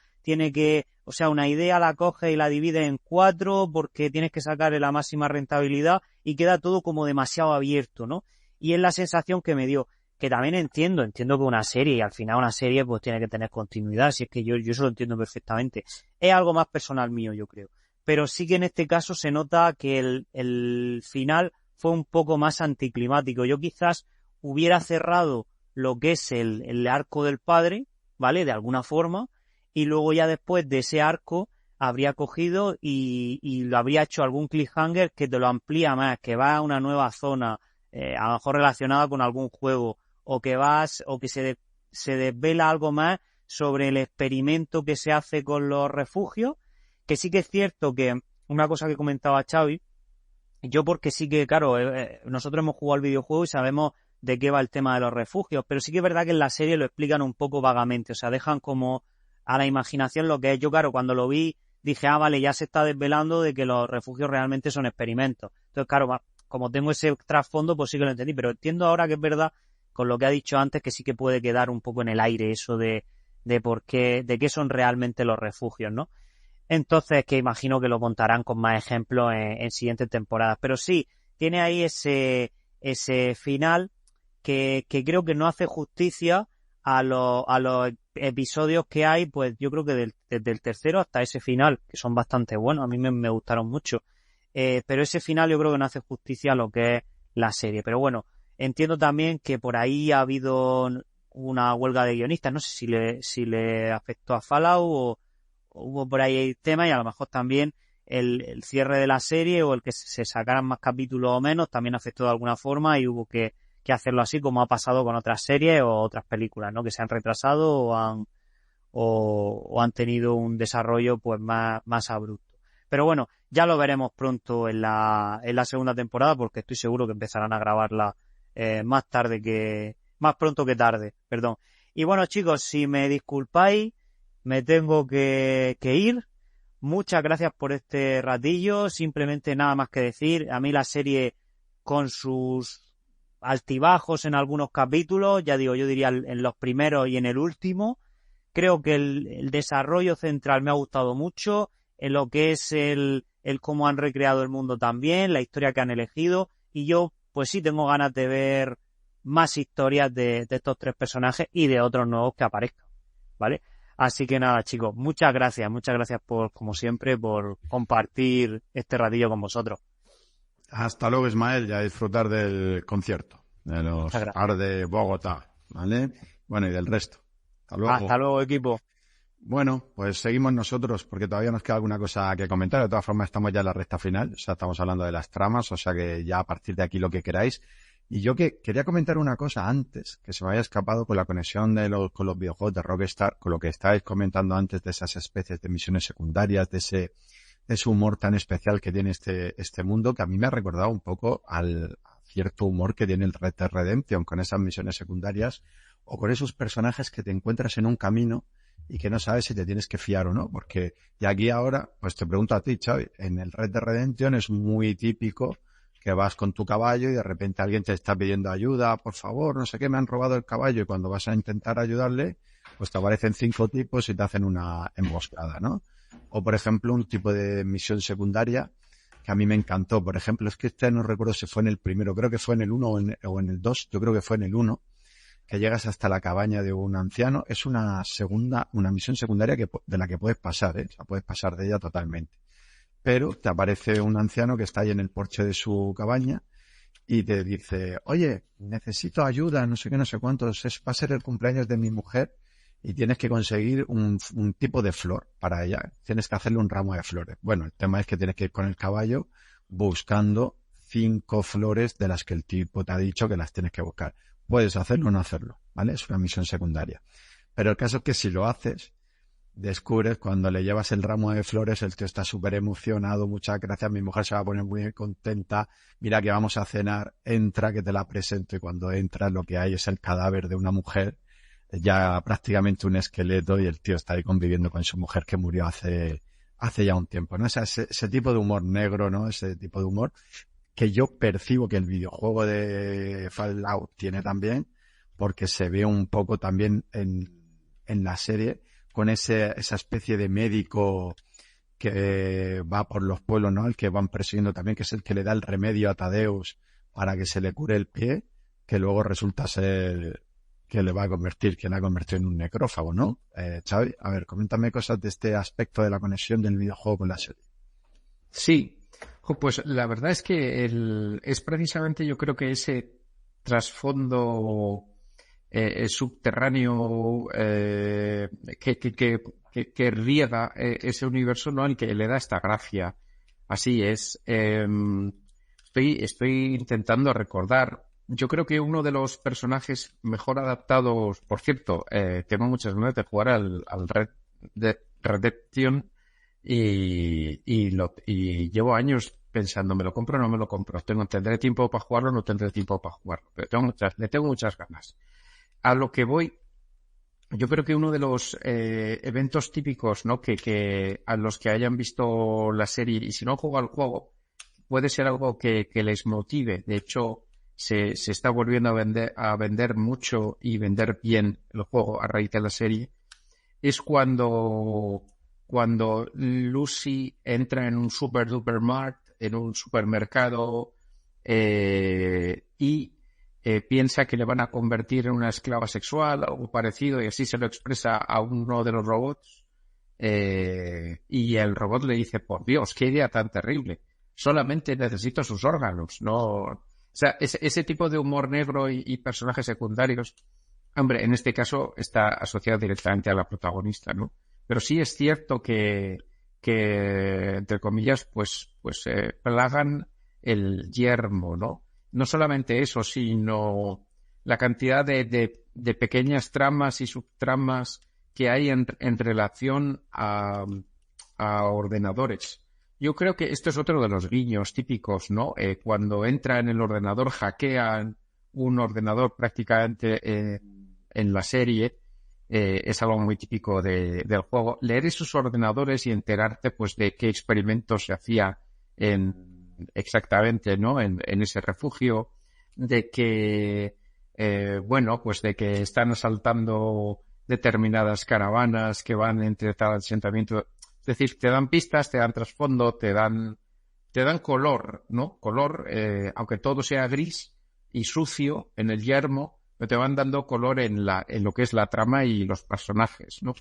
o sea, una idea la coges y la divides en 4 porque tienes que sacarle la máxima rentabilidad y queda todo como demasiado abierto, ¿no? Y es la sensación que me dio, que también entiendo que una serie, y al final una serie pues tiene que tener continuidad, si es que yo eso lo entiendo perfectamente. Es algo más personal mío, yo creo. Pero sí que en este caso se nota que el final fue un poco más anticlimático. Yo quizás hubiera cerrado lo que es el arco del padre, ¿vale? De alguna forma, y luego ya después de ese arco habría cogido y lo habría hecho algún cliffhanger que te lo amplía más, que va a una nueva zona, a lo mejor relacionada con algún juego, o que se desvela algo más sobre el experimento que se hace con los refugios, que sí que es cierto que una cosa que comentaba Xavi, yo porque sí que, claro, nosotros hemos jugado al videojuego y sabemos de qué va el tema de los refugios, pero sí que es verdad que en la serie lo explican un poco vagamente, o sea, dejan como a la imaginación lo que es. Yo, claro, cuando lo vi dije, vale, ya se está desvelando de que los refugios realmente son experimentos. Entonces, claro, como tengo ese trasfondo, pues sí que lo entendí, pero entiendo ahora que es verdad, con lo que ha dicho antes, que sí que puede quedar un poco en el aire eso de por qué, de qué son realmente los refugios, ¿no? Entonces, que imagino que lo contarán con más ejemplos en siguientes temporadas. Pero sí, tiene ahí ese final que creo que no hace justicia a los episodios que hay, pues yo creo que desde el tercero hasta ese final, que son bastante buenos, a mí me gustaron mucho. Pero ese final yo creo que no hace justicia a lo que es la serie. Pero bueno, entiendo también que por ahí ha habido una huelga de guionistas, no sé si le afectó a Fallout o hubo por ahí temas, y a lo mejor también el cierre de la serie o el que se sacaran más capítulos o menos también afectó de alguna forma y hubo que hacerlo así, como ha pasado con otras series o otras películas, ¿no? Que se han retrasado o han tenido un desarrollo pues más abrupto. Pero bueno, ya lo veremos pronto en la segunda temporada, porque estoy seguro que empezarán a grabarla más pronto que tarde, perdón. Y bueno, chicos, si me disculpáis, me tengo que ir. Muchas gracias por este ratillo. Simplemente nada más que decir. A mí la serie, con sus altibajos en algunos capítulos, ya digo, yo diría en los primeros y en el último, creo que el desarrollo central me ha gustado mucho, en lo que es el cómo han recreado el mundo también, la historia que han elegido, y yo pues sí tengo ganas de ver más historias de estos 3 personajes y de otros nuevos que aparezcan, ¿vale? Así que nada, chicos, muchas gracias por, como siempre, por compartir este ratillo con vosotros. Hasta luego, Ismael, y a disfrutar del concierto de los Ars de Bogotá, ¿vale? Bueno, y del resto. Hasta luego. Hasta luego, equipo. Bueno, pues seguimos nosotros, porque todavía nos queda alguna cosa que comentar. De todas formas, estamos ya en la recta final, o sea, estamos hablando de las tramas, o sea que ya a partir de aquí lo que queráis. Y yo quería comentar una cosa antes, que se me había escapado con la conexión con los videojuegos de Rockstar, con lo que estáis comentando antes de esas especies de misiones secundarias, de ese humor tan especial que tiene este mundo, que a mí me ha recordado un poco al cierto humor que tiene el Red Dead Redemption con esas misiones secundarias o con esos personajes que te encuentras en un camino y que no sabes si te tienes que fiar o no, porque y aquí ahora, pues te pregunto a ti, Xavi, en el Red Dead Redemption es muy típico que vas con tu caballo y de repente alguien te está pidiendo ayuda, por favor, no sé qué, me han robado el caballo, y cuando vas a intentar ayudarle, pues te aparecen 5 tipos y te hacen una emboscada, ¿no? O, por ejemplo, un tipo de misión secundaria que a mí me encantó. Por ejemplo, es que no recuerdo si fue en el primero, creo que fue en el 1 o en el 2, yo creo que fue en el 1, que llegas hasta la cabaña de un anciano. Es una misión secundaria de la que puedes pasar, ¿eh? O sea, puedes pasar de ella totalmente. Pero te aparece un anciano que está ahí en el porche de su cabaña y te dice, oye, necesito ayuda, no sé qué, no sé cuántos, va a ser el cumpleaños de mi mujer y tienes que conseguir un tipo de flor para ella. Tienes que hacerle un ramo de flores. Bueno, el tema es que tienes que ir con el caballo buscando 5 flores de las que el tipo te ha dicho que las tienes que buscar. Puedes hacerlo o no hacerlo, ¿vale? Es una misión secundaria. Pero el caso es que si lo haces, descubres cuando le llevas el ramo de flores, el tío está súper emocionado, muchas gracias, mi mujer se va a poner muy contenta, mira que vamos a cenar, entra que te la presento, y cuando entras lo que hay es el cadáver de una mujer, ya prácticamente un esqueleto, y el tío está ahí conviviendo con su mujer que murió hace ya un tiempo, ¿no? O sea, ese tipo de humor negro, ¿no? Ese tipo de humor que yo percibo que el videojuego de Fallout tiene también, porque se ve un poco también en la serie con esa especie de médico que va por los pueblos, ¿no? El que van persiguiendo también, que es el que le da el remedio a Tadeus para que se le cure el pie, que luego resulta ser que le ha convertido en un necrófago, ¿no? Xavi, a ver, coméntame cosas de este aspecto de la conexión del videojuego con la serie. Sí, pues la verdad es que es precisamente, yo creo que ese trasfondo subterráneo que riega ese universo, ¿no? El que le da esta gracia. Así es. Estoy intentando recordar. Yo creo que uno de los personajes mejor adaptados, por cierto, tengo muchas ganas de jugar al Red Dead Redemption y llevo años pensando, ¿me lo compro o no me lo compro? ¿Tendré tiempo para jugarlo o no tendré tiempo para jugarlo? Pero le tengo muchas ganas. A lo que voy, yo creo que uno de los eventos típicos, ¿no? que a los que hayan visto la serie y si no han jugado al juego, puede ser algo que les motive. De hecho, se está volviendo a vender mucho y vender bien el juego a raíz de la serie. Es cuando Lucy entra en un en un supermercado y piensa que le van a convertir en una esclava sexual, algo parecido, y así se lo expresa a uno de los robots. Y el robot le dice, por Dios, qué idea tan terrible. Solamente necesito sus órganos, ¿no? O sea, ese tipo de humor negro y personajes secundarios, hombre, en este caso está asociado directamente a la protagonista, ¿no? Pero sí es cierto que entre comillas, pues plagan el yermo, ¿no? No solamente eso, sino la cantidad de pequeñas tramas y subtramas que hay en relación a ordenadores. Yo creo que esto es otro de los guiños típicos, ¿no? Cuando entra en el ordenador, hackean un ordenador prácticamente en la serie. Es algo muy típico del juego. Leer esos ordenadores y enterarte, pues, de qué experimentos se hacía exactamente, ¿no? En ese refugio, de que, pues de que están asaltando determinadas caravanas que van entre tal asentamiento. Es decir, te dan pistas, te dan trasfondo, te dan color, ¿no? Color, aunque todo sea gris y sucio en el yermo, pero te van dando color en lo que es la trama y los personajes, ¿no?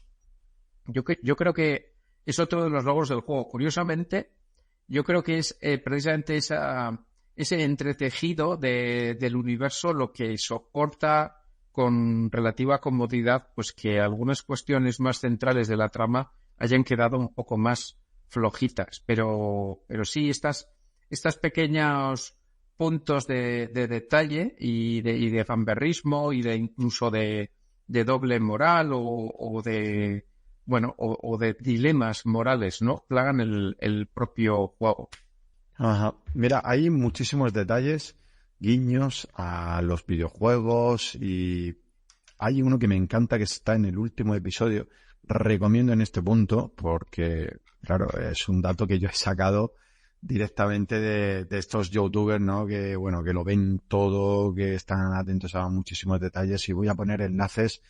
Yo creo que es otro de los logros del juego. Curiosamente, yo creo que es precisamente ese entretejido del universo lo que soporta con relativa comodidad, pues que algunas cuestiones más centrales de la trama hayan quedado un poco más flojitas. Pero sí, estas pequeños puntos de detalle y de fanberrismo y incluso de doble moral o de dilemas morales, ¿no? Plagan el propio juego. Ajá. Mira, hay muchísimos detalles, guiños a los videojuegos y hay uno que me encanta que está en el último episodio. Recomiendo en este punto porque, claro, es un dato que yo he sacado directamente de estos youtubers, ¿no? Que lo ven todo, que están atentos a muchísimos detalles y voy a poner enlaces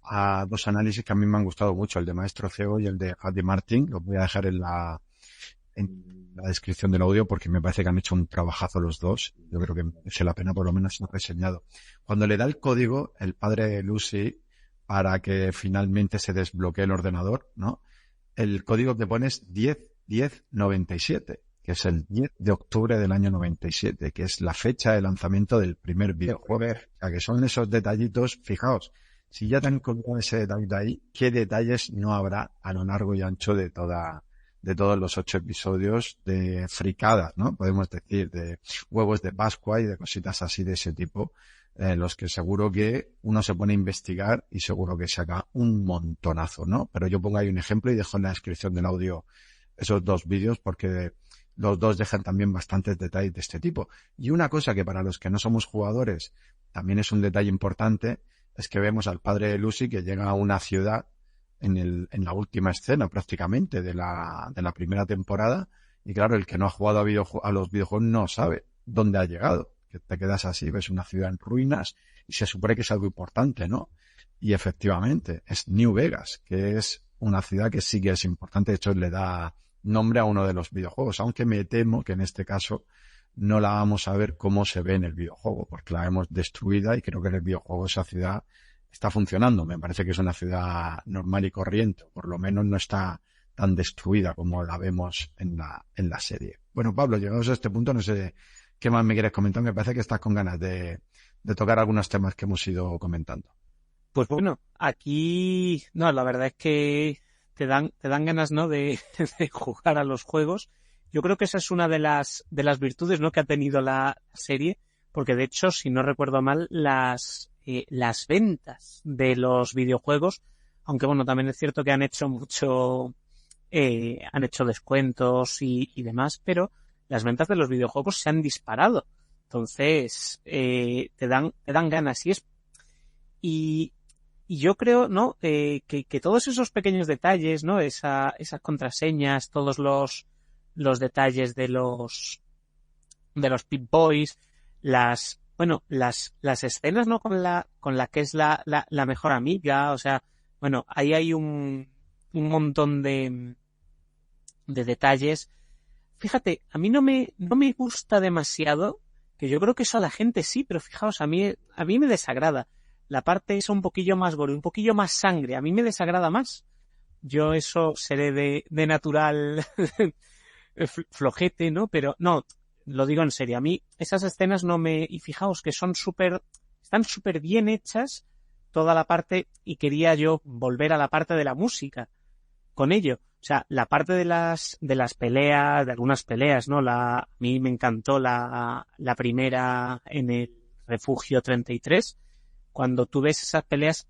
a dos análisis que a mí me han gustado mucho, el de Maestro Ciego y el de Andy Martin. Los voy a dejar en la descripción del audio porque me parece que han hecho un trabajazo los dos. Yo creo que merece la pena por lo menos ser reseñado. Cuando le da el código, el padre de Lucy, para que finalmente se desbloquee el ordenador, ¿no? El código que pones 1097, que es el 10 de octubre del año 97, que es la fecha de lanzamiento del primer videojuego. O sea, que son esos detallitos, fijaos, si ya te han colgado ese detallito ahí, ¿qué detalles no habrá a lo largo y ancho de todos los 8 episodios de fricadas, ¿no? Podemos decir, de huevos de Pascua y de cositas así de ese tipo, los que seguro que uno se pone a investigar y seguro que saca un montonazo, ¿no? Pero yo pongo ahí un ejemplo y dejo en la descripción del audio esos dos vídeos porque los dos dejan también bastantes detalles de este tipo. Y una cosa que para los que no somos jugadores también es un detalle importante es que vemos al padre de Lucy que llega a una ciudad en la última escena prácticamente de la primera temporada y claro, el que no ha jugado a los videojuegos no sabe dónde ha llegado. que te quedas así, ves una ciudad en ruinas y se supone que es algo importante, ¿no? Y efectivamente, es New Vegas, que es una ciudad que sí que es importante, de hecho le da nombre a uno de los videojuegos, aunque me temo que en este caso no la vamos a ver cómo se ve en el videojuego, porque la hemos destruida y creo que en el videojuego esa ciudad está funcionando. Me parece que es una ciudad normal y corriente, por lo menos no está tan destruida como la vemos en la serie. Bueno, Pablo, llegados a este punto, no sé qué más me quieres comentar. Me parece que estás con ganas de tocar algunos temas que hemos ido comentando. Pues bueno, aquí, no, la verdad es que te dan ganas, ¿no? de jugar a los juegos. Yo creo que esa es una de las virtudes, ¿no? que ha tenido la serie, porque de hecho, si no recuerdo mal, las ventas de los videojuegos, aunque bueno, también es cierto que han hecho han hecho descuentos y demás, pero las ventas de los videojuegos se han disparado. Entonces, te dan ganas. Y yo creo, ¿no? Que todos esos pequeños detalles, ¿no? Esas contraseñas, todos los detalles de los Pip-Boys, las escenas, ¿no? Con la que es la mejor amiga, o sea, bueno, ahí hay un montón de detalles. Fíjate, a mí no me gusta demasiado, que yo creo que eso a la gente sí, pero fijaos, a mí me desagrada. La parte es un poquillo más gore, un poquillo más sangre, a mí me desagrada más. Yo eso seré de natural flojete, ¿no? Pero no, lo digo en serio, a mí esas escenas y fijaos que están súper bien hechas toda la parte, y quería yo volver a la parte de la música con ello. O sea, la parte de las peleas, de algunas peleas, ¿no? A mí me encantó la primera en el Refugio 33, cuando tú ves esas peleas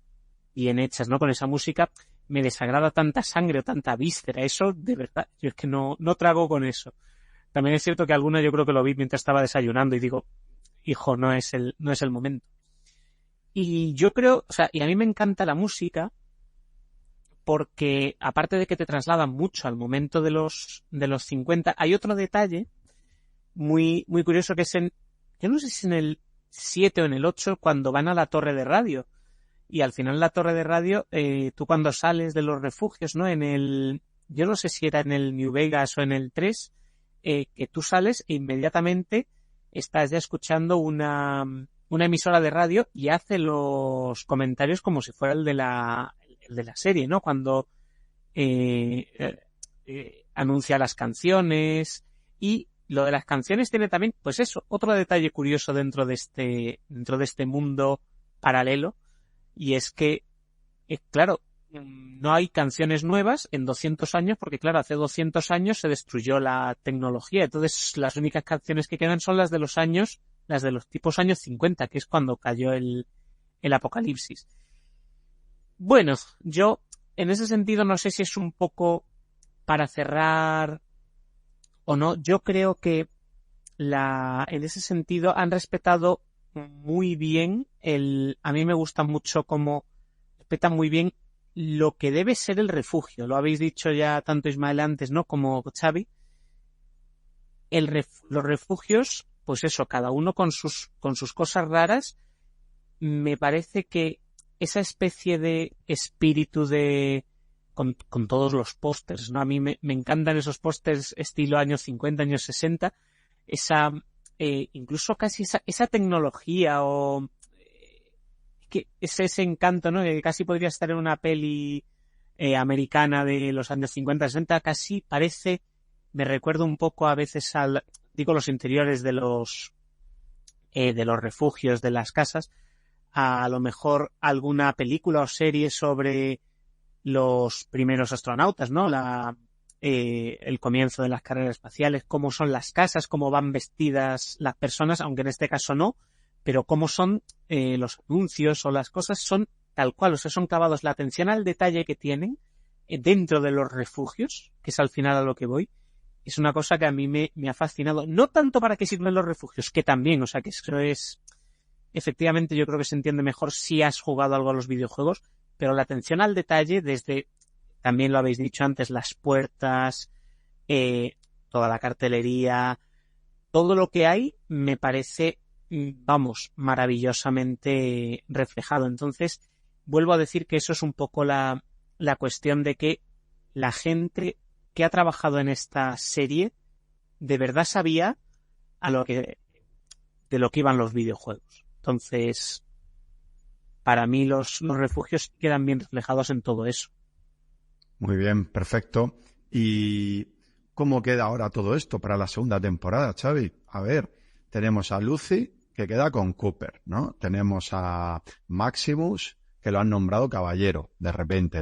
bien hechas, ¿no? Con esa música, me desagrada tanta sangre o tanta víscera. Eso, de verdad, yo es que no trago con eso. También es cierto que alguna yo creo que lo vi mientras estaba desayunando y digo, hijo, no es el momento. Y yo creo, o sea, y a mí me encanta la música porque, aparte de que te trasladan mucho al momento de los 50, hay otro detalle muy, muy curioso que es yo no sé si es en el 7 o en el 8, cuando van a la torre de radio. Y al final la torre de radio, tú cuando sales de los refugios, ¿no? Yo no sé si era en el New Vegas o en el 3, que tú sales e inmediatamente estás ya escuchando una emisora de radio y hace los comentarios como si fuera el de la serie, ¿no? Cuando anuncia las canciones. Y lo de las canciones tiene también, pues eso, otro detalle curioso dentro de este mundo paralelo, y es que, claro, no hay canciones nuevas en 200 años, porque claro, hace 200 años se destruyó la tecnología, entonces las únicas canciones que quedan son las de los tipos años 50, que es cuando cayó el apocalipsis. Bueno, yo en ese sentido no sé si es un poco para cerrar o no. Yo creo que en ese sentido han respetado muy bien a mí me gusta mucho cómo respetan muy bien lo que debe ser el refugio. Lo habéis dicho ya tanto Ismael antes, ¿no? Como Xavi. Los refugios, pues eso, cada uno con sus cosas raras. Me parece que esa especie de espíritu con todos los pósters, ¿no? A mí me encantan esos pósters estilo años 50, años 60, incluso casi esa tecnología o que ese encanto, ¿no? Que casi podría estar en una peli americana de los años 50, 60, casi parece, me recuerdo un poco a veces los interiores de los refugios, de las casas, a lo mejor alguna película o serie sobre los primeros astronautas, ¿no? El comienzo de las carreras espaciales, cómo son las casas, cómo van vestidas las personas, aunque en este caso no, pero cómo son los anuncios o las cosas son tal cual, o sea, son clavados. La atención al detalle que tienen dentro de los refugios, que es al final a lo que voy, es una cosa que a mí me ha fascinado. No tanto para qué sirven los refugios, que también, o sea, que eso es... Efectivamente, yo creo que se entiende mejor si has jugado algo a los videojuegos, pero la atención al detalle, desde, también lo habéis dicho antes, las puertas, toda la cartelería, todo lo que hay, me parece vamos, maravillosamente reflejado. Entonces, vuelvo a decir que eso es un poco la cuestión de que la gente que ha trabajado en esta serie de verdad sabía de lo que iban los videojuegos. Entonces, para mí los refugios quedan bien reflejados en todo eso. Muy bien, perfecto. ¿Y cómo queda ahora todo esto para la segunda temporada, Xavi? A ver, tenemos a Lucy, que queda con Cooper, ¿no? Tenemos a Maximus, que lo han nombrado caballero. De repente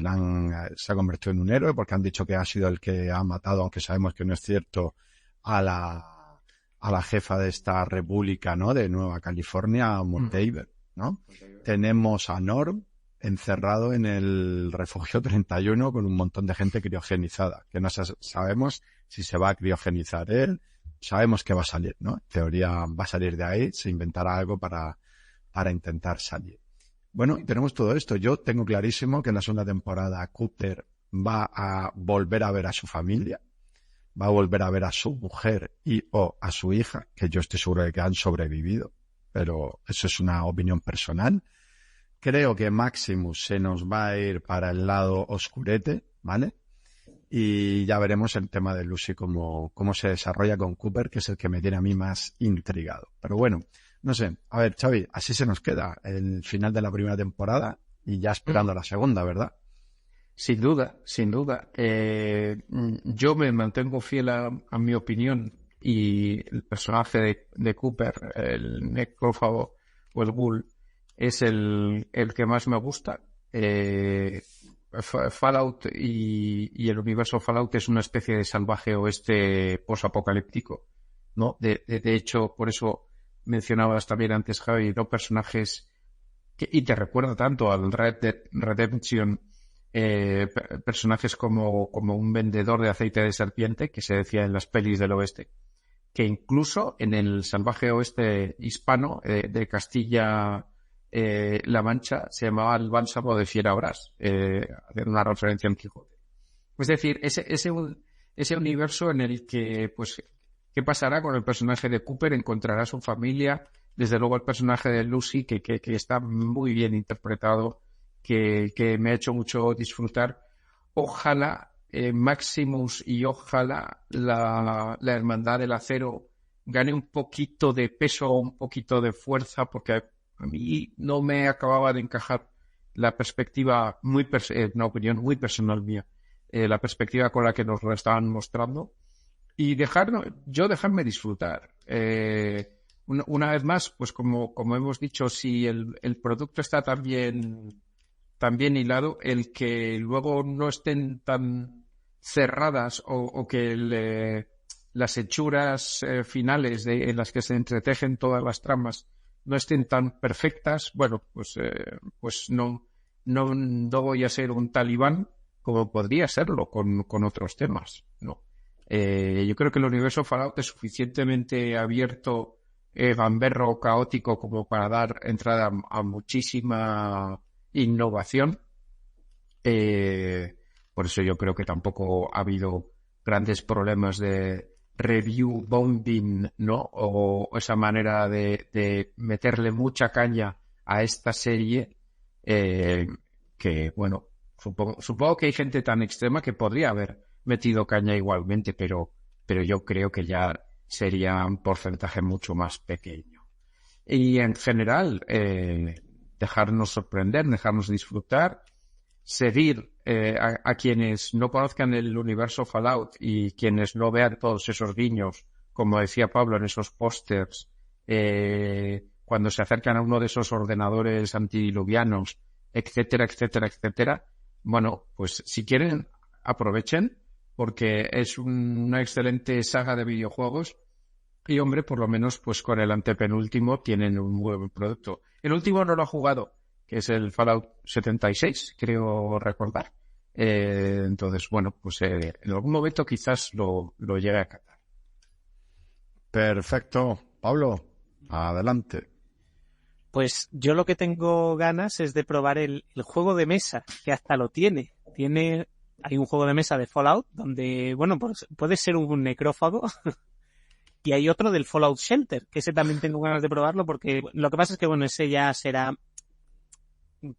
se ha convertido en un héroe porque han dicho que ha sido el que ha matado, aunque sabemos que no es cierto, a la jefa de esta república, ¿no? De Nueva California, Montever, ¿no? Tenemos a Norm encerrado en el refugio 31 con un montón de gente criogenizada, que no sabemos si se va a criogenizar él. Sabemos que va a salir, ¿no? En teoría va a salir de ahí, se inventará algo para intentar salir. Bueno, tenemos todo esto. Yo tengo clarísimo que en la segunda temporada Cooper va a volver a ver a su familia, va a volver a ver a su mujer o a su hija, que yo estoy seguro de que han sobrevivido, pero eso es una opinión personal. Creo que Maximus se nos va a ir para el lado oscurete, ¿vale? Y ya veremos el tema de Lucy cómo se desarrolla con Cooper, que es el que me tiene a mí más intrigado. Pero bueno, no sé. A ver, Xavi, así se nos queda el final de la primera temporada y ya esperando la segunda, ¿verdad? Sin duda, sin duda. Yo me mantengo fiel a mi opinión y el personaje de Cooper, el necrófago o el ghoul, es el que más me gusta. Fallout y el universo Fallout es una especie de salvaje oeste posapocalíptico, ¿no? De hecho, por eso mencionabas también antes, Javi, ¿no? Personajes y te recuerda tanto al Red Dead Redemption, personajes como un vendedor de aceite de serpiente, que se decía en las pelis del oeste, que incluso en el salvaje oeste hispano de Castilla La Mancha se llamaba el bálsamo de Fierabras, hacer una referencia al Quijote. Es decir, ese universo en el que, pues, ¿qué pasará con el personaje de Cooper? Encontrará su familia, desde luego el personaje de Lucy, que está muy bien interpretado, que me ha hecho mucho disfrutar. Ojalá Maximus y ojalá la Hermandad del Acero gane un poquito de peso, un poquito de fuerza, porque a mí no me acababa de encajar la perspectiva, una opinión muy personal mía, la perspectiva con la que nos lo estaban mostrando, y dejarme disfrutar. Una vez más, pues como hemos dicho, si el producto está tan bien hilado, el que luego no estén tan cerradas o que las hechuras finales en las que se entretejen todas las tramas no estén tan perfectas, bueno, pues no voy a ser un talibán como podría serlo con otros temas, ¿no? Yo creo que el universo Fallout es suficientemente abierto, gamberro, caótico, como para dar entrada a muchísima innovación. Por eso yo creo que tampoco ha habido grandes problemas de review bombing, ¿no? O esa manera de meterle mucha caña a esta serie, que, bueno, supongo que hay gente tan extrema que podría haber metido caña igualmente, pero yo creo que ya sería un porcentaje mucho más pequeño. Y en general, dejarnos sorprender, dejarnos disfrutar, seguir a quienes no conozcan el universo Fallout y quienes no vean todos esos guiños, como decía Pablo en esos pósters, cuando se acercan a uno de esos ordenadores antidiluvianos, etcétera, etcétera, etcétera. Bueno, pues si quieren, aprovechen, porque es una excelente saga de videojuegos y, hombre, por lo menos pues con el antepenúltimo tienen un buen producto. El último no lo ha jugado, que es el Fallout 76, creo recordar. Entonces, bueno, pues en algún momento quizás lo llegue a catar. Perfecto. Pablo, adelante. Pues yo lo que tengo ganas es de probar el juego de mesa, que hasta lo tiene. Hay un juego de mesa de Fallout donde, bueno, pues puedes ser un necrófago Y hay otro del Fallout Shelter, que ese también tengo ganas de probarlo, porque lo que pasa es que, bueno, ese ya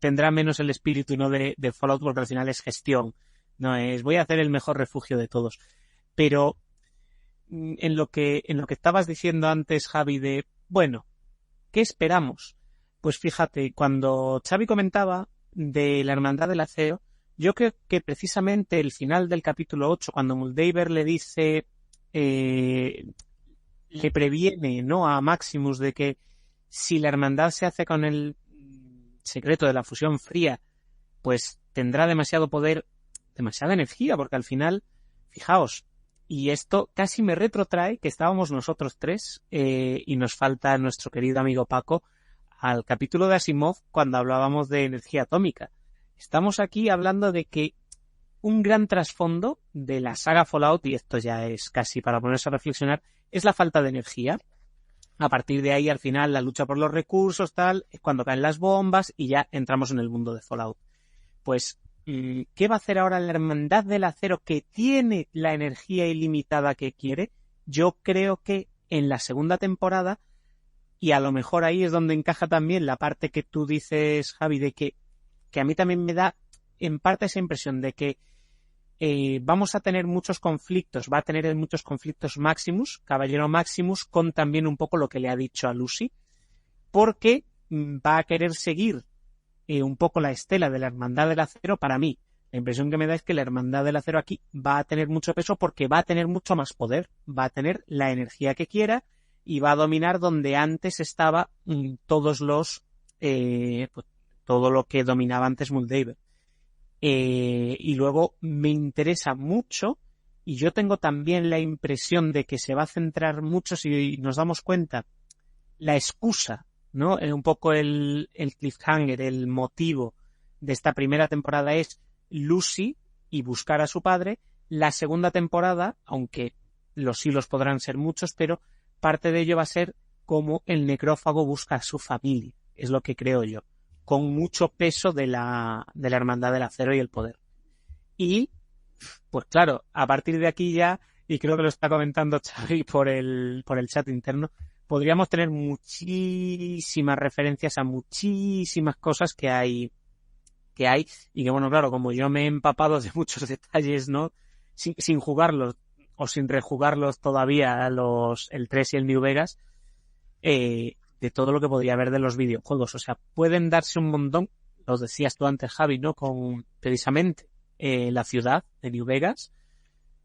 tendrá menos el espíritu, ¿no?, de Fallout, porque al final es gestión, no es voy a hacer el mejor refugio de todos. Pero en lo que estabas diciendo antes, Javi, de bueno, ¿qué esperamos? Pues fíjate, cuando Xavi comentaba de la Hermandad del Acero, yo creo que precisamente el final del capítulo 8, cuando Moldaver le dice, le previene, ¿no?, a Maximus de que si la hermandad se hace con el secreto de la fusión fría, pues tendrá demasiado poder, demasiada energía, porque al final, fijaos, y esto casi me retrotrae que estábamos nosotros tres y nos falta nuestro querido amigo Paco al capítulo de Asimov cuando hablábamos de energía atómica. Estamos aquí hablando de que un gran trasfondo de la saga Fallout, y esto ya es casi para ponerse a reflexionar, es la falta de energía. A partir de ahí, al final, la lucha por los recursos, tal, es cuando caen las bombas y ya entramos en el mundo de Fallout. Pues, ¿qué va a hacer ahora la Hermandad del Acero que tiene la energía ilimitada que quiere? Yo creo que en la segunda temporada, y a lo mejor ahí es donde encaja también la parte que tú dices, Javi, de que a mí también me da en parte esa impresión de que vamos a tener muchos conflictos, va a tener muchos conflictos Maximus, Caballero Maximus, con también un poco lo que le ha dicho a Lucy, porque va a querer seguir un poco la estela de la Hermandad del Acero. Para mí, la impresión que me da es que la Hermandad del Acero aquí va a tener mucho peso porque va a tener mucho más poder, va a tener la energía que quiera y va a dominar donde antes estaba todos los pues, todo lo que dominaba antes Moldaver. Y luego me interesa mucho, y yo tengo también la impresión de que se va a centrar mucho, si nos damos cuenta, la excusa, ¿no? Un poco el cliffhanger, el motivo de esta primera temporada es Lucy y buscar a su padre. La segunda temporada, aunque los hilos podrán ser muchos, pero parte de ello va a ser cómo el necrófago busca a su familia, es lo que creo yo, con mucho peso de la Hermandad del Acero y el poder. Y, pues claro, a partir de aquí ya, y creo que lo está comentando Xavi por el chat interno, podríamos tener muchísimas referencias a muchísimas cosas que hay, y que bueno, claro, como yo me he empapado de muchos detalles, ¿no?, sin jugarlos, o sin rejugarlos todavía el 3 y el New Vegas, de todo lo que podría haber de los videojuegos. O sea, pueden darse un montón, lo decías tú antes, Javi, ¿no?, con precisamente la ciudad de New Vegas.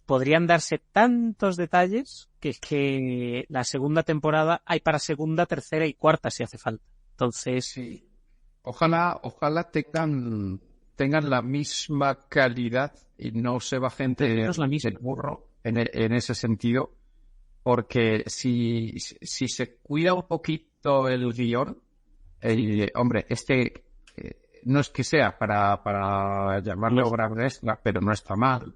Podrían darse tantos detalles que la segunda temporada hay para segunda, tercera y cuarta si hace falta. Entonces, sí. Ojalá tengan la misma calidad y no se bajen del burro en ese sentido, porque si se cuida un poquito el guión, hombre, no es que sea para llamarle obra maestra, pero no está mal.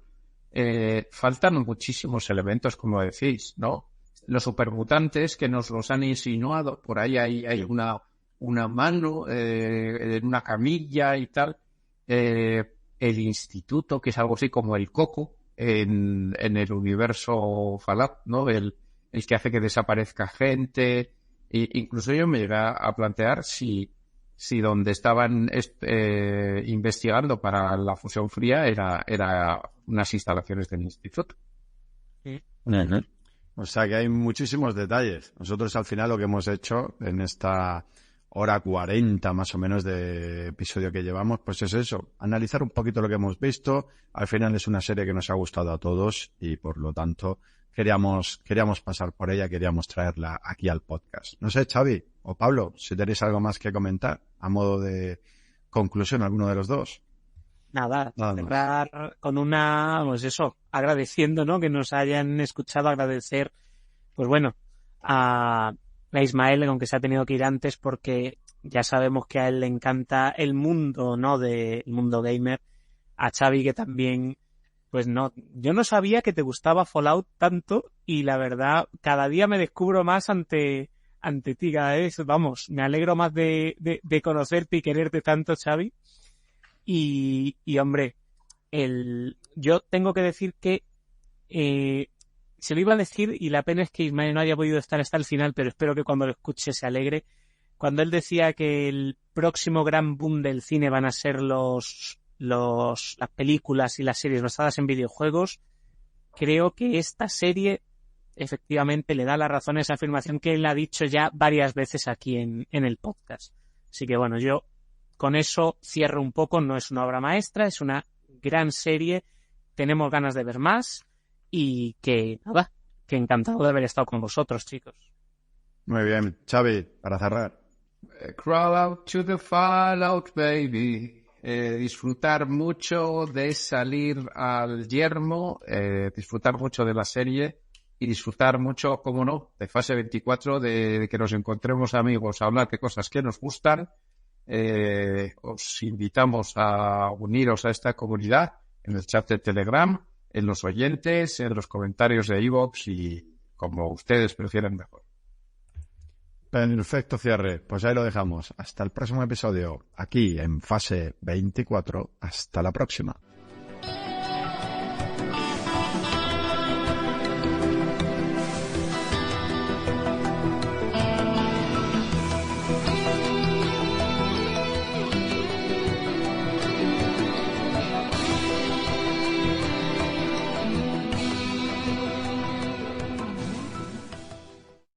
Faltan muchísimos elementos, como decís, ¿no? Los supermutantes que nos los han insinuado, por ahí hay una mano en una camilla y tal. El instituto, que es algo así como el coco en el universo Fallout, ¿no? El que hace que desaparezca gente. Incluso yo me llegué a plantear si donde estaban investigando para la fusión fría era unas instalaciones del instituto. Sí. O sea que hay muchísimos detalles. Nosotros al final lo que hemos hecho en esta hora 40 más o menos de episodio que llevamos, pues es eso, analizar un poquito lo que hemos visto. Al final es una serie que nos ha gustado a todos y por lo tanto queríamos pasar por ella, queríamos traerla aquí al podcast. No sé, Xavi o Pablo, si tenéis algo más que comentar a modo de conclusión, alguno de los dos. Nada cerrar con pues eso, agradeciendo, ¿no?, que nos hayan escuchado, agradecer, pues bueno, a Ismael, aunque se ha tenido que ir antes, porque ya sabemos que a él le encanta el mundo, ¿no?, el mundo gamer. A Xavi, que también, pues no, yo no sabía que te gustaba Fallout tanto, y la verdad, cada día me descubro más ante ti, cada vez, vamos, me alegro más de conocerte y quererte tanto, Xavi. Y hombre, yo tengo que decir que se lo iba a decir y la pena es que Ismael no haya podido estar hasta el final, pero espero que cuando lo escuche se alegre. Cuando él decía que el próximo gran boom del cine van a ser las películas y las series basadas en videojuegos, creo que esta serie efectivamente le da la razón a esa afirmación que él ha dicho ya varias veces aquí en el podcast. Así que bueno, yo con eso cierro un poco. No es una obra maestra, es una gran serie. Tenemos ganas de ver más y que nada, que encantado de haber estado con vosotros, chicos. Muy bien. Xavi, para cerrar. Crawl out to the Fallout, baby. Disfrutar mucho de salir al yermo, disfrutar mucho de la serie y disfrutar mucho, como no, de fase 24, de que nos encontremos amigos a hablar de cosas que nos gustan. Os invitamos a uniros a esta comunidad en el chat de Telegram, en los oyentes, en los comentarios de iVoox y como ustedes prefieran mejor. Perfecto cierre. Pues ahí lo dejamos. Hasta el próximo episodio, aquí en fase 24. Hasta la próxima.